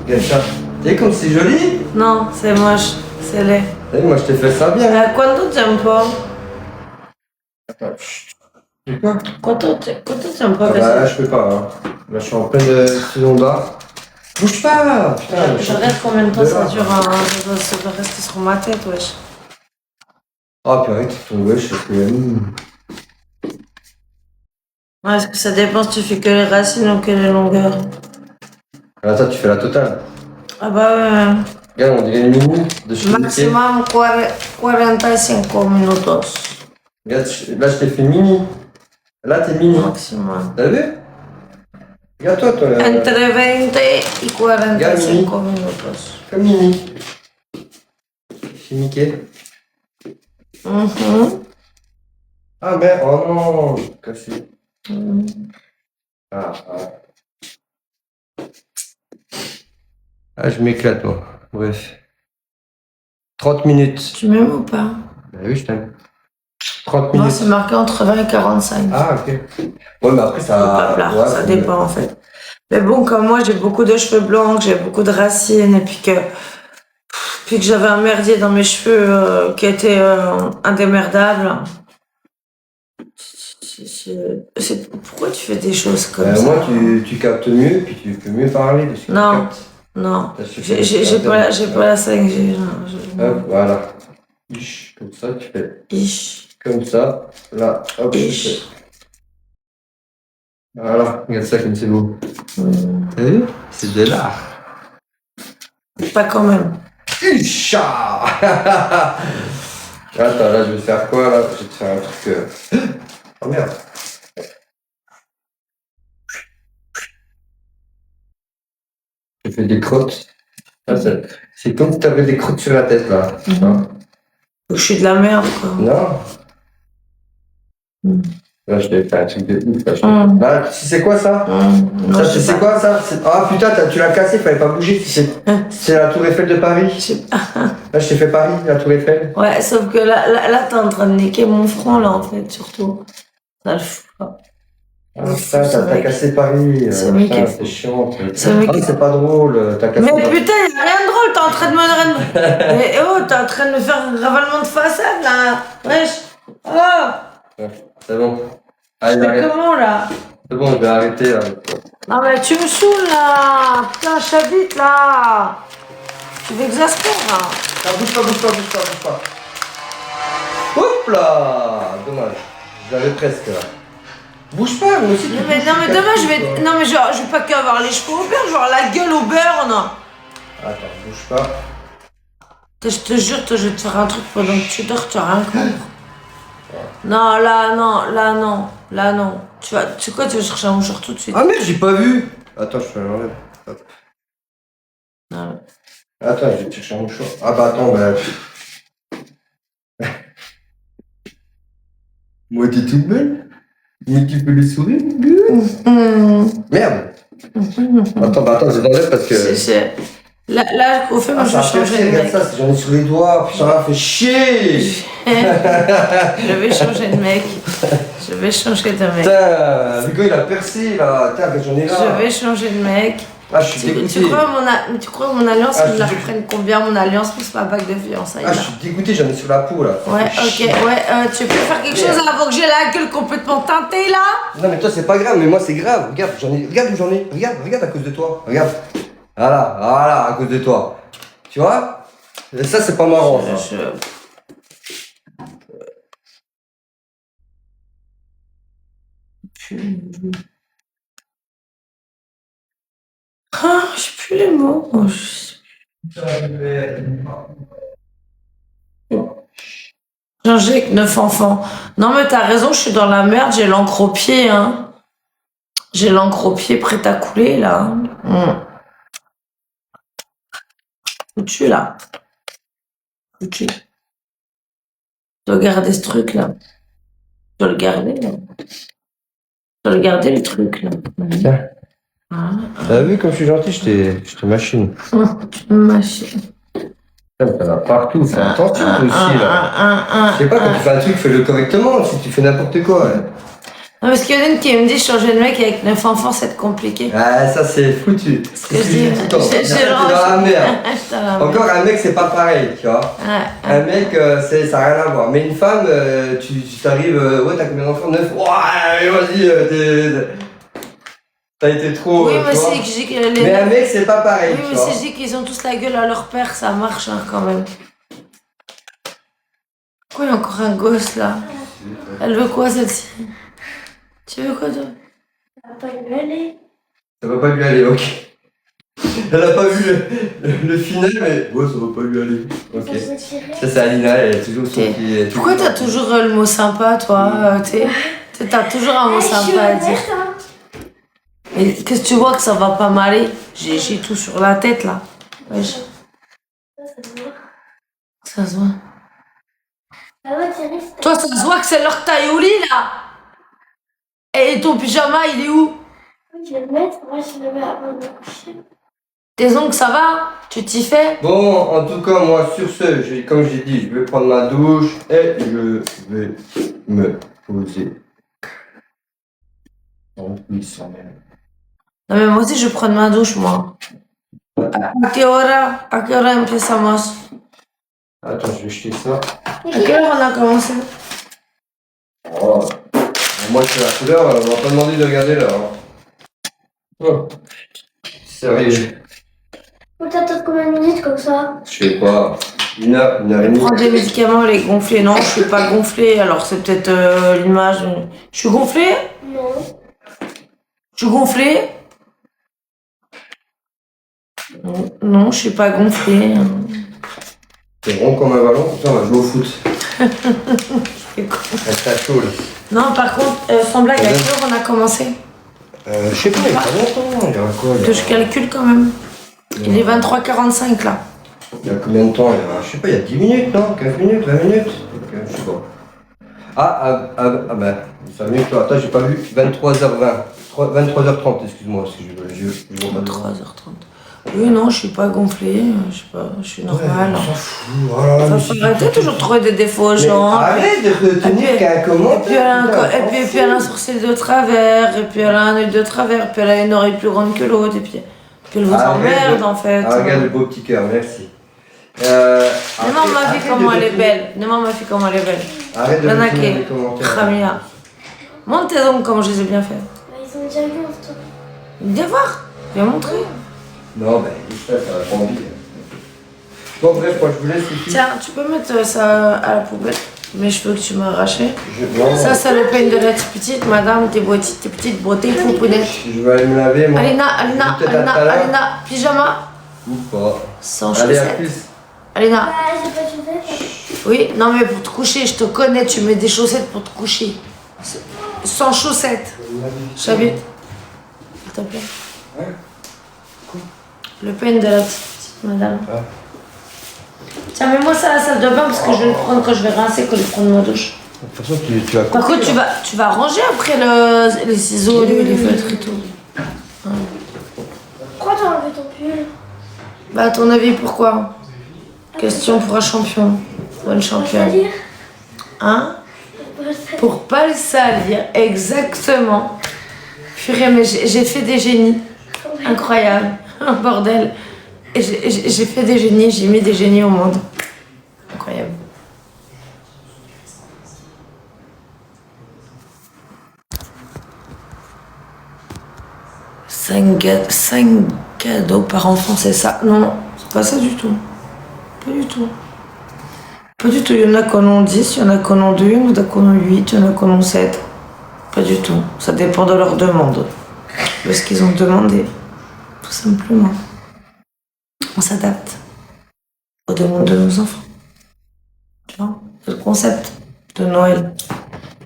Regarde ça. Tu sais comme c'est joli?
Non, c'est moche. C'est laid.
T'as vu, moi, je t'ai fait ça bien.
Quanto tempo?
Attends, chut. C'est quoi?
Quanto tempo?
Ah bah, là, je peux pas. Hein. Là, je suis en pleine saison d'art. Bouge pas! Putain,
Je regarde combien de temps ça dure. Ça doit rester sur ma tête, wesh.
Ah, puis arrête, ton wesh, c'est que.
Ouais, est-ce que ça dépend si tu fais que les racines ou que les longueurs?
Là, toi, tu fais la totale.
Ah bah ouais.
Regarde, on dirait une mini de chez Ikea.
Maximum 45 minutos.
Regarde, là, je t'ai fait mini. Là, t'es mini.
Maximum.
T'as vu? Regarde-toi, toi.
Entre 20 y 45 minutos.
Comme mini. Chez Mickey. Ah, mais, oh non, cassé. Ah, je m'éclate, moi. Bref. 30 minutes.
Tu m'aimes ou pas?
Bah oui, je t'aime. 30
Moi,
minutes.
c'est marqué entre 20 et 45.
Ah, ok. Ouais, mais après, ça. Ouais,
Ça dépend en fait. Mais bon, comme moi, j'ai beaucoup de cheveux blancs, j'ai beaucoup de racines, et puis que j'avais un merdier dans mes cheveux qui était indémerdable. Pourquoi tu fais des choses comme ça?
Moi, tu captes mieux, puis tu peux mieux parler de ce que tu
Non,
captes.
non.
T'as suffisamment
J'ai pas la 5G.
Hop, voilà. Ish, comme ça, tu fais.
Ish.
Comme ça. Là, hop, tu
Ish.
fais. Voilà, regarde ça comme c'est beau. T'as vu? C'est de l'art.
Pas quand même.
Isha. Attends, là, je vais te faire quoi, là? Je vais te faire un truc... Oh, merde. Je fais des crottes. Là, c'est comme si t'avais des crottes sur la tête, là. Hein?
Je suis de la merde, quoi.
Non. Là, je t'ai fait un truc de ouf. Là, là, tu sais quoi, ça?
Non,
Ça, tu sais quoi, ça? Ah, putain, tu l'as cassé, fallait pas bouger. C'est la Tour Eiffel de Paris. Là, je t'ai fait Paris, la Tour Eiffel.
Ouais, sauf que là t'es en train de niquer mon front, là, en fait, surtout. Ça le fout pas.
Ah, putain, t'as cassé Paris.
C'est mec qui est
c'est chiant.
C'est
c'est pas drôle, t'as cassé
Mais
Paris.
putain, y'a rien de drôle, t'es en train de me... Mais oh, t'es en train de me faire un ravalement de façade, là. Wesh. Oh.
C'est bon. Allez,
Mais
arrête.
comment, là?
C'est bon, je vais arrêter, là.
Non, mais tu me saoules, là. Putain, je t'habite, là. Tu m'exaspères, là.
Ah, bouge pas. Hop là. Dommage. J'avais presque, là. Bouge pas, moi aussi.
Non, mais demain, je vais... Non, mais genre, je vais pas qu'avoir les cheveux au beurre, genre la gueule au beurre, non.
Attends, bouge pas.
Je te jure, je vais te faire un truc pendant que tu dors, tu vas rien comprendre. Non, là, non. Tu sais quoi, tu vas chercher un mouchoir tout de suite.
Ah merde, j'ai pas vu. Attends, je te l'enlève. Hop.
Non.
Attends, je vais te chercher un mouchoir. Ah bah attends, bah... Moi, t'es toute belle. Mais tu peux les sourire, Merde. Attends, je l'enlève parce que...
Là, au fait, moi, je vais changer de mec.
Regarde ça, j'en ai sur les doigts, putain, ça fait chier.
Je vais changer de mec.
Putain, Hugo, il a percé, là. Putain, j'en ai là.
Je vais changer de mec.
Ah, je suis dégoûté.
Tu crois mon alliance,
Ah,
ils me la
je-
reprennent combien mon alliance plus ma bague de fiançailles
Ah,
là.
je suis dégoûté, j'en ai sur la peau là.
Ouais, ok, ouais, tu peux faire quelque chose avant que j'ai la gueule complètement teintée là?
Non, mais toi, c'est pas grave, mais moi, c'est grave. Regarde, regarde où j'en ai. Regarde à cause de toi. Regarde. Voilà, à cause de toi. Tu vois? Et ça, c'est pas marrant, ça.
Ah, j'ai plus les mots. J'injecte 9 enfants. Non mais t'as raison, je suis dans la merde, j'ai l'encre au pied, hein. J'ai l'encre au pied prête à couler, là. Foutu, là. Foutu. Je dois garder ce truc, là. Je dois le garder, là. Je dois le garder, le truc, là.
Tiens. T'as vu comme je suis gentil, je te machine.
Machine.
Putain, t'en as partout, fais attention toi aussi là. Je sais pas, quand tu fais un truc, fais-le correctement, si tu fais n'importe quoi. Ouais.
Non, parce qu'il y en a une qui me dit changer de mec avec 9 enfants, c'est compliqué.
Ah, ça c'est foutu.
Ce que je dis, j'ai
dans la merde.
Encore
Encore un mec, c'est pas pareil, tu vois. Un mec, ça n'a rien à voir. Mais une femme, tu t'arrives, ouais, t'as combien d'enfants? 9? Ouais, vas-y, t'as été trop.
Oui, mais
tu vois.
c'est que j'ai que les.
Mais un mec, c'est pas pareil.
Oui,
tu
mais
vois.
si je dis qu'ils ont tous la gueule à leur père, ça marche hein, quand même. Pourquoi il y a encore un gosse là? Elle veut quoi celle-ci? Tu veux quoi toi?
Ça va pas lui aller.
Ça va pas lui aller, ok. Elle a pas vu le final, mais ouais, ça va pas lui aller. Ok.
Ça se tirer.
Ça, c'est Alina, elle est toujours son
Ok.
petit.
Pourquoi t'as toujours le mot sympa toi? T'as toujours un mot
Ah, je suis
sympa à
honnête,
dire.
hein.
Mais qu'est-ce que tu vois que ça va pas m'aller? J'ai tout sur la tête là. Wesh,
Ça se voit.
ça se voit.
Ça va, Thierry.
Toi, ça se voit que c'est leur taille au lit là. Et ton pyjama, il est où?
Je vais le mettre. Moi, je le mets avant de me coucher.
Tes ongles, ça va? Tu t'y fais?
Bon, en tout cas, moi, sur ce, comme j'ai dit, je vais prendre ma douche et je vais me poser. En plus,
Non mais moi aussi je vais prendre ma douche moi. ¿A qué hora empezamos?
Attends, je vais jeter ça.
¿A qué hora on a commencé?
Oh. Moi, c'est la couleur, on m'a pas demandé de regarder l'heure. Hein. Oh. Sérieux.
Faut t'attendre combien de minutes comme ça?
Je sais pas. Une heure et demie.
Prendre des médicaments, elle est gonflée. Non, je suis pas gonflée, alors c'est peut-être l'image. Je suis gonflée?
Non.
Je suis gonflée? Non, je suis pas gonflée.
T'es rond comme un ballon, putain, on va jouer au foot.
C'est con.
Elle t'a chaud là.
Non, par contre, sans blague, à quelle heure on a commencé?
Je sais pas, il y a pas longtemps. Il y a quoi
Que je calcule quand même. Il est 23h45 là.
Il y a combien de temps? Je sais pas, il y a 10 minutes, non? 15 minutes, 20 minutes? Ok, je sais pas. Ben, 5 minutes, attends, j'ai pas vu. 23h20. 23h30, excuse-moi, parce que je vois pas trop.
3h30. Oui, non, je suis pas gonflée, je sais pas, je suis normale.
On s'en fout, voilà.
Ça faut arrêter toujours de trouver des défauts aux
Mais
gens.
arrête de tenir qu'à un
Et
commentaire.
puis elle a un sourcil de travers, et puis elle a un œil de travers, et puis elle a une oreille plus grande que l'autre, et puis elle vous emmerde en fait.
Ah, regarde le beau petit cœur, merci.
Dis-moi ma fille comment elle est belle. Dis-moi ma fille comment elle est belle.
Arrête de
Lanaké,
retourner les commentaires.
Khamia. Montre tes ongles comme je les ai bien fait.
Bah, ils ont déjà vu en story.
Viens voir, viens montrer.
Non, ben, ça va pas envie. Bon, bref, moi je vous laisse ici.
Tiens, tu peux mettre ça à la poubelle. Mes cheveux que tu m'as arrachés.
Non,
Ça, c'est le peigne de la petite madame, tes petites beautés poupounettes.
je vais aller me laver, moi.
Alina, pyjama.
Ou pas.
Sans
Allez, à
chaussettes.
plus.
Alina,
Bah, j'ai pas de chaussettes.
oui, non mais pour te coucher, je te connais, tu mets des chaussettes pour te coucher. Sans chaussettes. J'habite. S'il te plaît.
Ouais.
Le peigne de la petite madame.
Ouais.
Tiens, mets-moi ça à la salle de bain parce que je vais le prendre quand je vais rincer, quand je vais prendre ma douche.
De toute façon, tu vas
Par contre, tu vas ranger après les ciseaux, les feutres et tout.
Pourquoi t'as enlevé ton pull?
Bah, à ton avis, pourquoi? Question pour un champion. Bonne championne.
C'est-à-dire?
Hein?
Pourquoi ça-
Pour pas le salir, exactement. Purée, mais j'ai fait des génies. Incroyable. Un bordel. Et j'ai fait des génies, j'ai mis des génies au monde. Incroyable. Cinq cadeaux par enfant, c'est ça? Non, c'est pas ça du tout. Pas du tout. Pas du tout. Il y en a qui en ont 10, il y en a qui en ont 2, il y en a qui en ont 8, il y en a qui en ont 7. Pas du tout. Ça dépend de leur demande. De ce qu'ils ont demandé. Tout simplement. On s'adapte aux demandes de nos enfants. Tu vois? C'est le concept de Noël.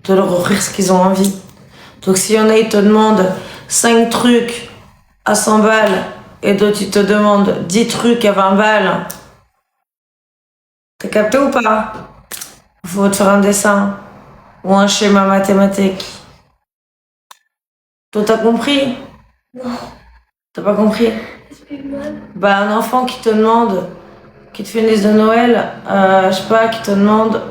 De leur offrir ce qu'ils ont envie. Donc s'il y en a, ils te demandent 5 trucs à 100 balles et d'autres, ils te demandent 10 trucs à 20 balles. T'as capté ou pas? Il faut te faire un dessin ou un schéma mathématique. Toi, t'as compris?
Non,
T'as pas compris?
explique mal.
Bah, un enfant qui te demande, qui te fait une liste de Noël, je sais pas, qui te demande.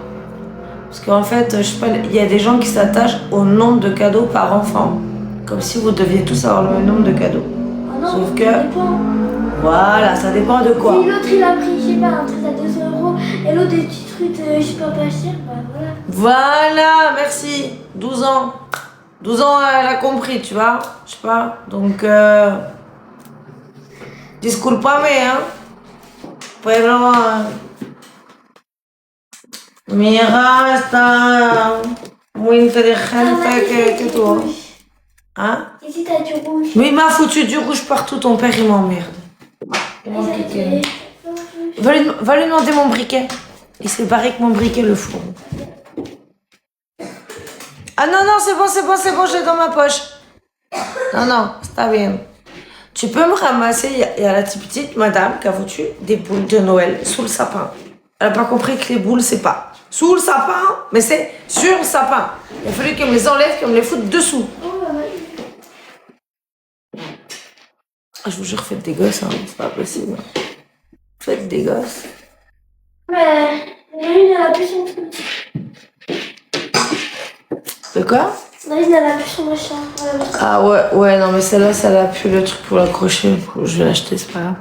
Parce qu'en fait, je sais pas, il y a des gens qui s'attachent au nombre de cadeaux par enfant. Comme si vous deviez tous avoir le même nombre de cadeaux.
Ah non,
Sauf
ça
que-
dépend.
Voilà, ça dépend de quoi.
Si l'autre il a pris, je sais pas, un truc à 2 euros et l'autre des petits trucs, je sais pas cher, bah voilà.
Voilà, merci. 12 ans. 12 ans, elle a compris, tu vois. Je sais pas. Donc, disculpame, hein. Pero, mira, está muy inteligente que tú. Hein?
Ici t'as du rouge.
Mais il m'a foutu du rouge partout, ton père, il m'emmerde. Il
Et ça,
m'emmerde.
c'est-
Va lui demander mon briquet. Il s'est barré avec mon briquet, le fou. Ah non, non, c'est bon, je l'ai dans ma poche. Non, non, c'est bien. Tu peux me ramasser, il y a la petite madame qui a foutu des boules de Noël sous le sapin. Elle a pas compris que les boules, c'est pas sous le sapin, mais c'est sur le sapin. Il a fallu qu'elle me les enlève, qu'elle me les foute dessous.
Oh, bah, ouais.
Ah, je vous jure, faites des gosses, hein, c'est pas possible. Faites des gosses.
Mais Narine, elle a plus son truc.
De quoi?
Narine, elle a plus son machin.
Ah ouais, non, mais celle-là, ça n'a plus le truc pour l'accrocher. Je vais l'acheter, c'est pas grave.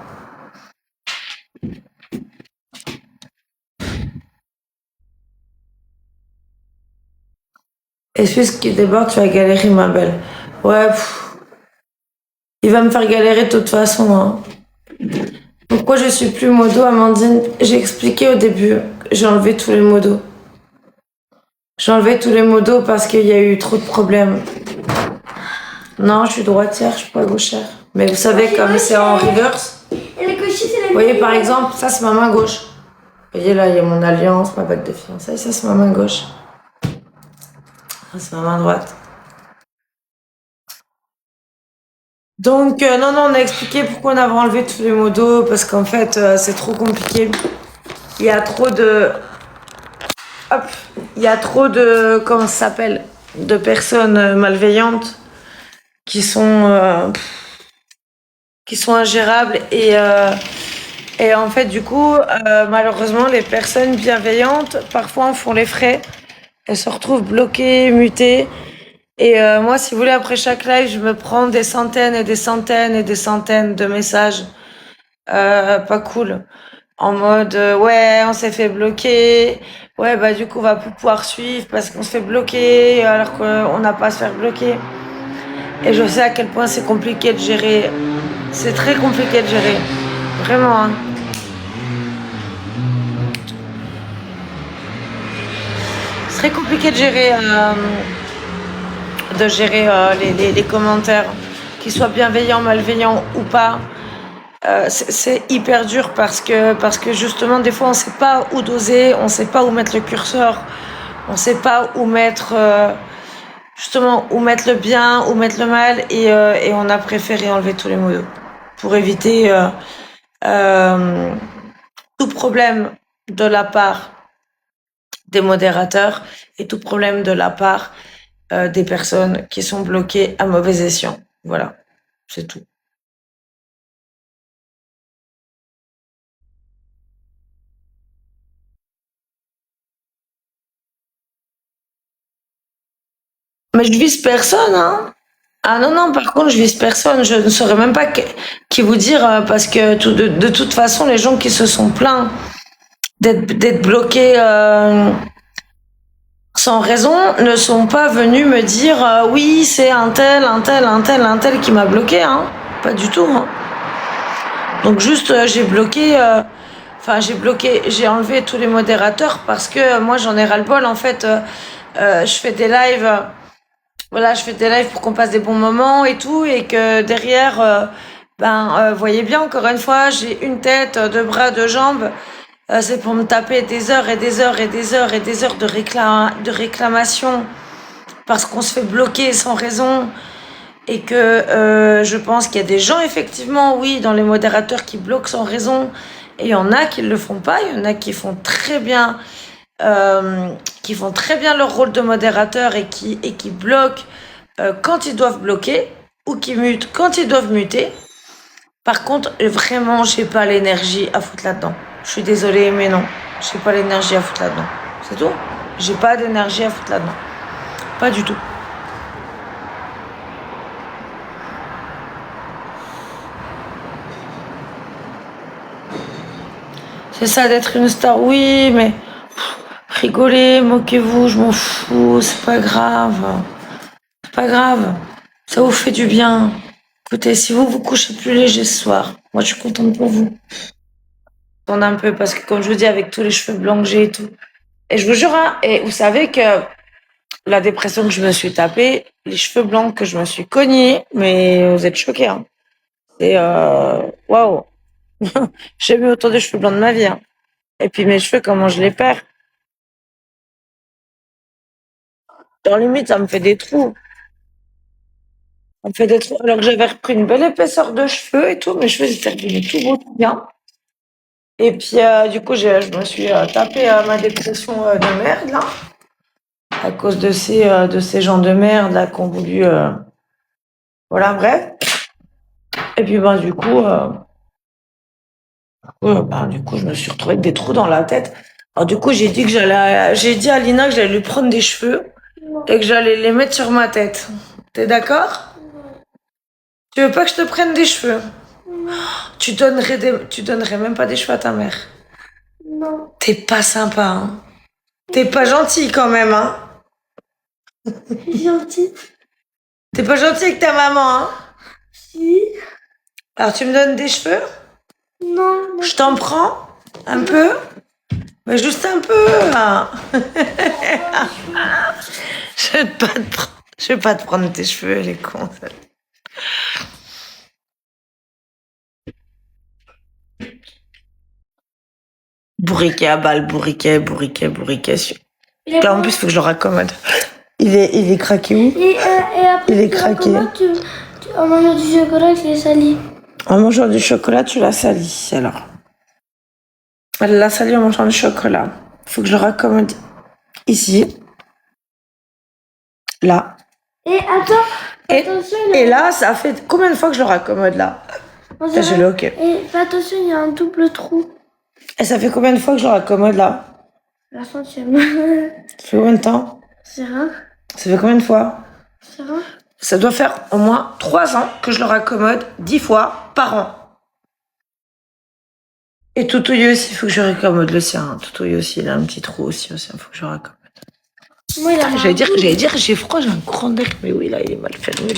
Excuse qui déborde, tu vas galérer, ma belle. Ouais, il va me faire galérer de toute façon. Hein. Pourquoi je suis plus modo, Amandine? J'ai expliqué au début. J'ai enlevé tous les modos. J'ai enlevé tous les modos parce qu'il y a eu trop de problèmes. Non, je suis droitière, je suis pas gauchère. Mais vous savez, comme c'est en reverse.
Et les cochers, c'est la
Vous voyez, par exemple, ça c'est ma main gauche. Vous voyez, là, il y a mon alliance, ma bague de fiançailles. Ça, c'est ma main gauche. Ça, c'est ma main droite. Donc, non, on a expliqué pourquoi on avait enlevé tous les modos. Parce qu'en fait, c'est trop compliqué. Il y a trop de... Hop. Il y a trop de... Comment ça s'appelle? De personnes malveillantes qui sont ingérables et en fait du coup malheureusement les personnes bienveillantes parfois en font les frais, elles se retrouvent bloquées, mutées et moi si vous voulez après chaque live je me prends des centaines et des centaines et des centaines de messages pas cool en mode ouais on s'est fait bloquer, ouais bah du coup on va plus pouvoir suivre parce qu'on se fait bloquer alors qu'on n'a pas à se faire bloquer. Et je sais à quel point c'est compliqué de gérer. C'est très compliqué de gérer. Vraiment. Hein. C'est très compliqué de gérer, les commentaires, qu'ils soient bienveillants, malveillants ou pas. C'est hyper dur parce que justement, des fois, on ne sait pas où doser, on ne sait pas où mettre le curseur, on ne sait pas où mettre... justement, où mettre le bien, où mettre le mal, et on a préféré enlever tous les modos pour éviter tout problème de la part des modérateurs et tout problème de la part des personnes qui sont bloquées à mauvais escient. Voilà, c'est tout. Mais je vise personne, hein. Ah non, non, par contre, je vise personne. Je ne saurais même pas qui vous dire, parce que de toute façon, les gens qui se sont plaints d'être bloqués sans raison ne sont pas venus me dire oui, c'est un tel, un tel, un tel, un tel qui m'a bloqué. Hein. Pas du tout. Hein. Donc juste, j'ai bloqué... j'ai enlevé tous les modérateurs parce que moi, j'en ai ras-le-bol. En fait, je fais des lives... Voilà, je fais des lives pour qu'on passe des bons moments et tout, et que derrière, voyez bien, encore une fois, j'ai une tête, deux bras, deux jambes. C'est pour me taper des heures et des heures et des heures et des heures de réclamation parce qu'on se fait bloquer sans raison. Et que je pense qu'il y a des gens, effectivement, oui, dans les modérateurs qui bloquent sans raison. Et il y en a qui ne le font pas, il y en a qui font très bien... qui font très bien leur rôle de modérateur et qui bloquent quand ils doivent bloquer ou qui mutent quand ils doivent muter. Par contre, vraiment, j'ai pas l'énergie à foutre là-dedans. Je suis désolée, mais non, j'ai pas l'énergie à foutre là-dedans. C'est tout. J'ai pas d'énergie à foutre là-dedans. Pas du tout. C'est ça d'être une star, oui, mais... Rigolez, moquez-vous, je m'en fous, c'est pas grave. C'est pas grave. Ça vous fait du bien. Écoutez, si vous vous couchez plus léger ce soir, moi je suis contente pour vous. On a un peu, parce que comme je vous dis, avec tous les cheveux blancs que j'ai et tout. Et je vous jure, hein, et vous savez que la dépression que je me suis tapée, les cheveux blancs que je me suis cognés, mais vous êtes choqués, hein. C'est waouh. J'ai jamais eu autant de cheveux blancs de ma vie, hein. Et puis mes cheveux, comment je les perds. Dans limite, ça me fait des trous. Ça me fait des trous. Alors que j'avais repris une belle épaisseur de cheveux et tout, mes cheveux étaient revenus tout beau, tout bien. Et puis, du coup, je me suis tapé ma dépression de merde, là. À cause de ces gens de merde, là, qui ont voulu... Voilà, bref. Et puis, du coup, je me suis retrouvée avec des trous dans la tête. Alors, du coup, j'ai dit à Lina que j'allais lui prendre des cheveux et que j'allais les mettre sur ma tête. T'es d'accord? Tu veux pas que je te prenne des cheveux? Tu donnerais même pas des cheveux à ta mère?
Non.
T'es pas sympa, hein? T'es pas gentil quand même, hein?
Je suis gentille.
T'es pas gentil avec ta maman, hein?
Si.
Alors tu me donnes des cheveux?
Non.
Je t'en prends? Un peu? Mais juste un peu, hein? Je vais pas te prendre tes cheveux, elle est con, ça. Bourriquet à balle, bourriquet. Là, en plus, faut que je le raccommode. Il est craqué où?
Et après,
il est craqué.
En mangeant du chocolat, tu l'as sali.
En mangeant du chocolat, tu l'as sali, alors. Elle l'a sali en mangeant du chocolat. Faut que je le raccommode ici. Là.
Et attends, attention.
Et là, ça fait combien de fois que je le raccommode là? Ça, j'ai le OK.
Et fais attention, il y a un double trou.
Et ça fait combien de fois que je le raccommode là?
La 100e.
Ça fait combien de temps?
C'est rare.
Ça fait combien de fois?
C'est rare.
Ça doit faire au moins 3 ans que je le raccommode 10 fois par an. Et Toutouille aussi, il faut que je raccommode le sien. Toutouille aussi, il a un petit trou aussi, il faut que je raccommode.
Moi, il a
J'allais dire, j'ai froid, j'ai un grand bec, mais oui, là, il est mal fermé.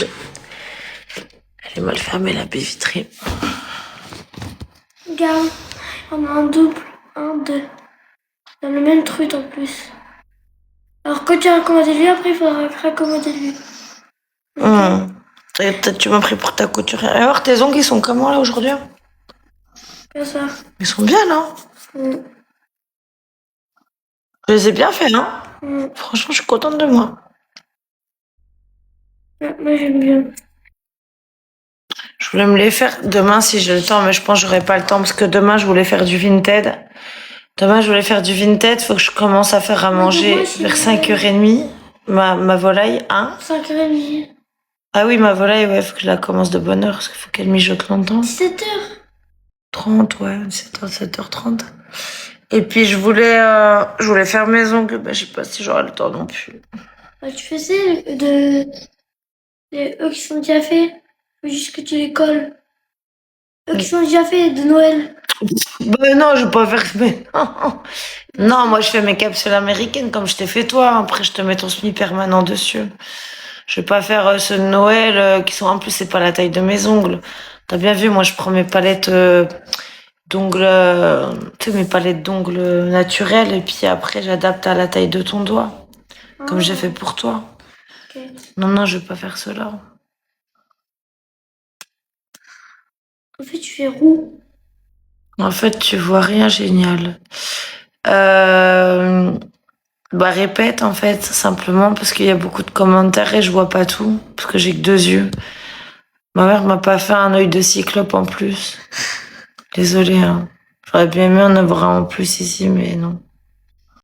Elle est mal fermée, la baie vitrée.
Regarde, on a un double, un, deux. Dans le même truc en plus. Alors quand tu as raccommodé lui, après il faudra raccommoder lui.
Et peut-être tu m'as pris pour ta couturière. Et alors, tes ongles, ils sont comment là aujourd'hui?
Comme ça.
Ils sont bien, non? Je les ai bien faits, non? Franchement, je suis contente de moi.
Ouais, moi j'aime bien.
Je voulais me les faire demain si j'ai le temps, mais je pense que j'aurai pas le temps parce que demain je voulais faire du Vinted. Faut que je commence à faire à manger vers 5h30. Ma volaille, hein?
5h30.
Ah oui, ma volaille, ouais, faut que je la commence de bonne heure parce qu'il faut qu'elle mijote longtemps.
17h.
30, ouais, 7h30. Et puis je voulais faire mes ongles, je sais pas si j'aurai le temps non plus.
Tu faisais de Et eux qui sont déjà faits, faut juste que tu les colles. Eux qui sont déjà faits de Noël.
Ben non, je vais pas faire... Mais... Non, moi je fais mes capsules américaines comme je t'ai fait toi. Après, je te mets ton semi-permanent dessus. Je vais pas faire ceux de Noël qui sont... En plus, c'est pas la taille de mes ongles. T'as bien vu, moi je prends mes palettes d'ongles... tu sais, mes palettes d'ongles naturelles et puis après, j'adapte à la taille de ton doigt. Comme j'ai fait pour toi.
Ok.
Non, je vais pas faire cela.
En fait, tu fais roux.
En fait, tu vois rien génial. Répète en fait, simplement parce qu'il y a beaucoup de commentaires et je vois pas tout, parce que j'ai que 2 yeux. Ma mère m'a pas fait un œil de cyclope en plus. Désolée, hein. J'aurais bien aimé en avoir un en plus ici, mais non.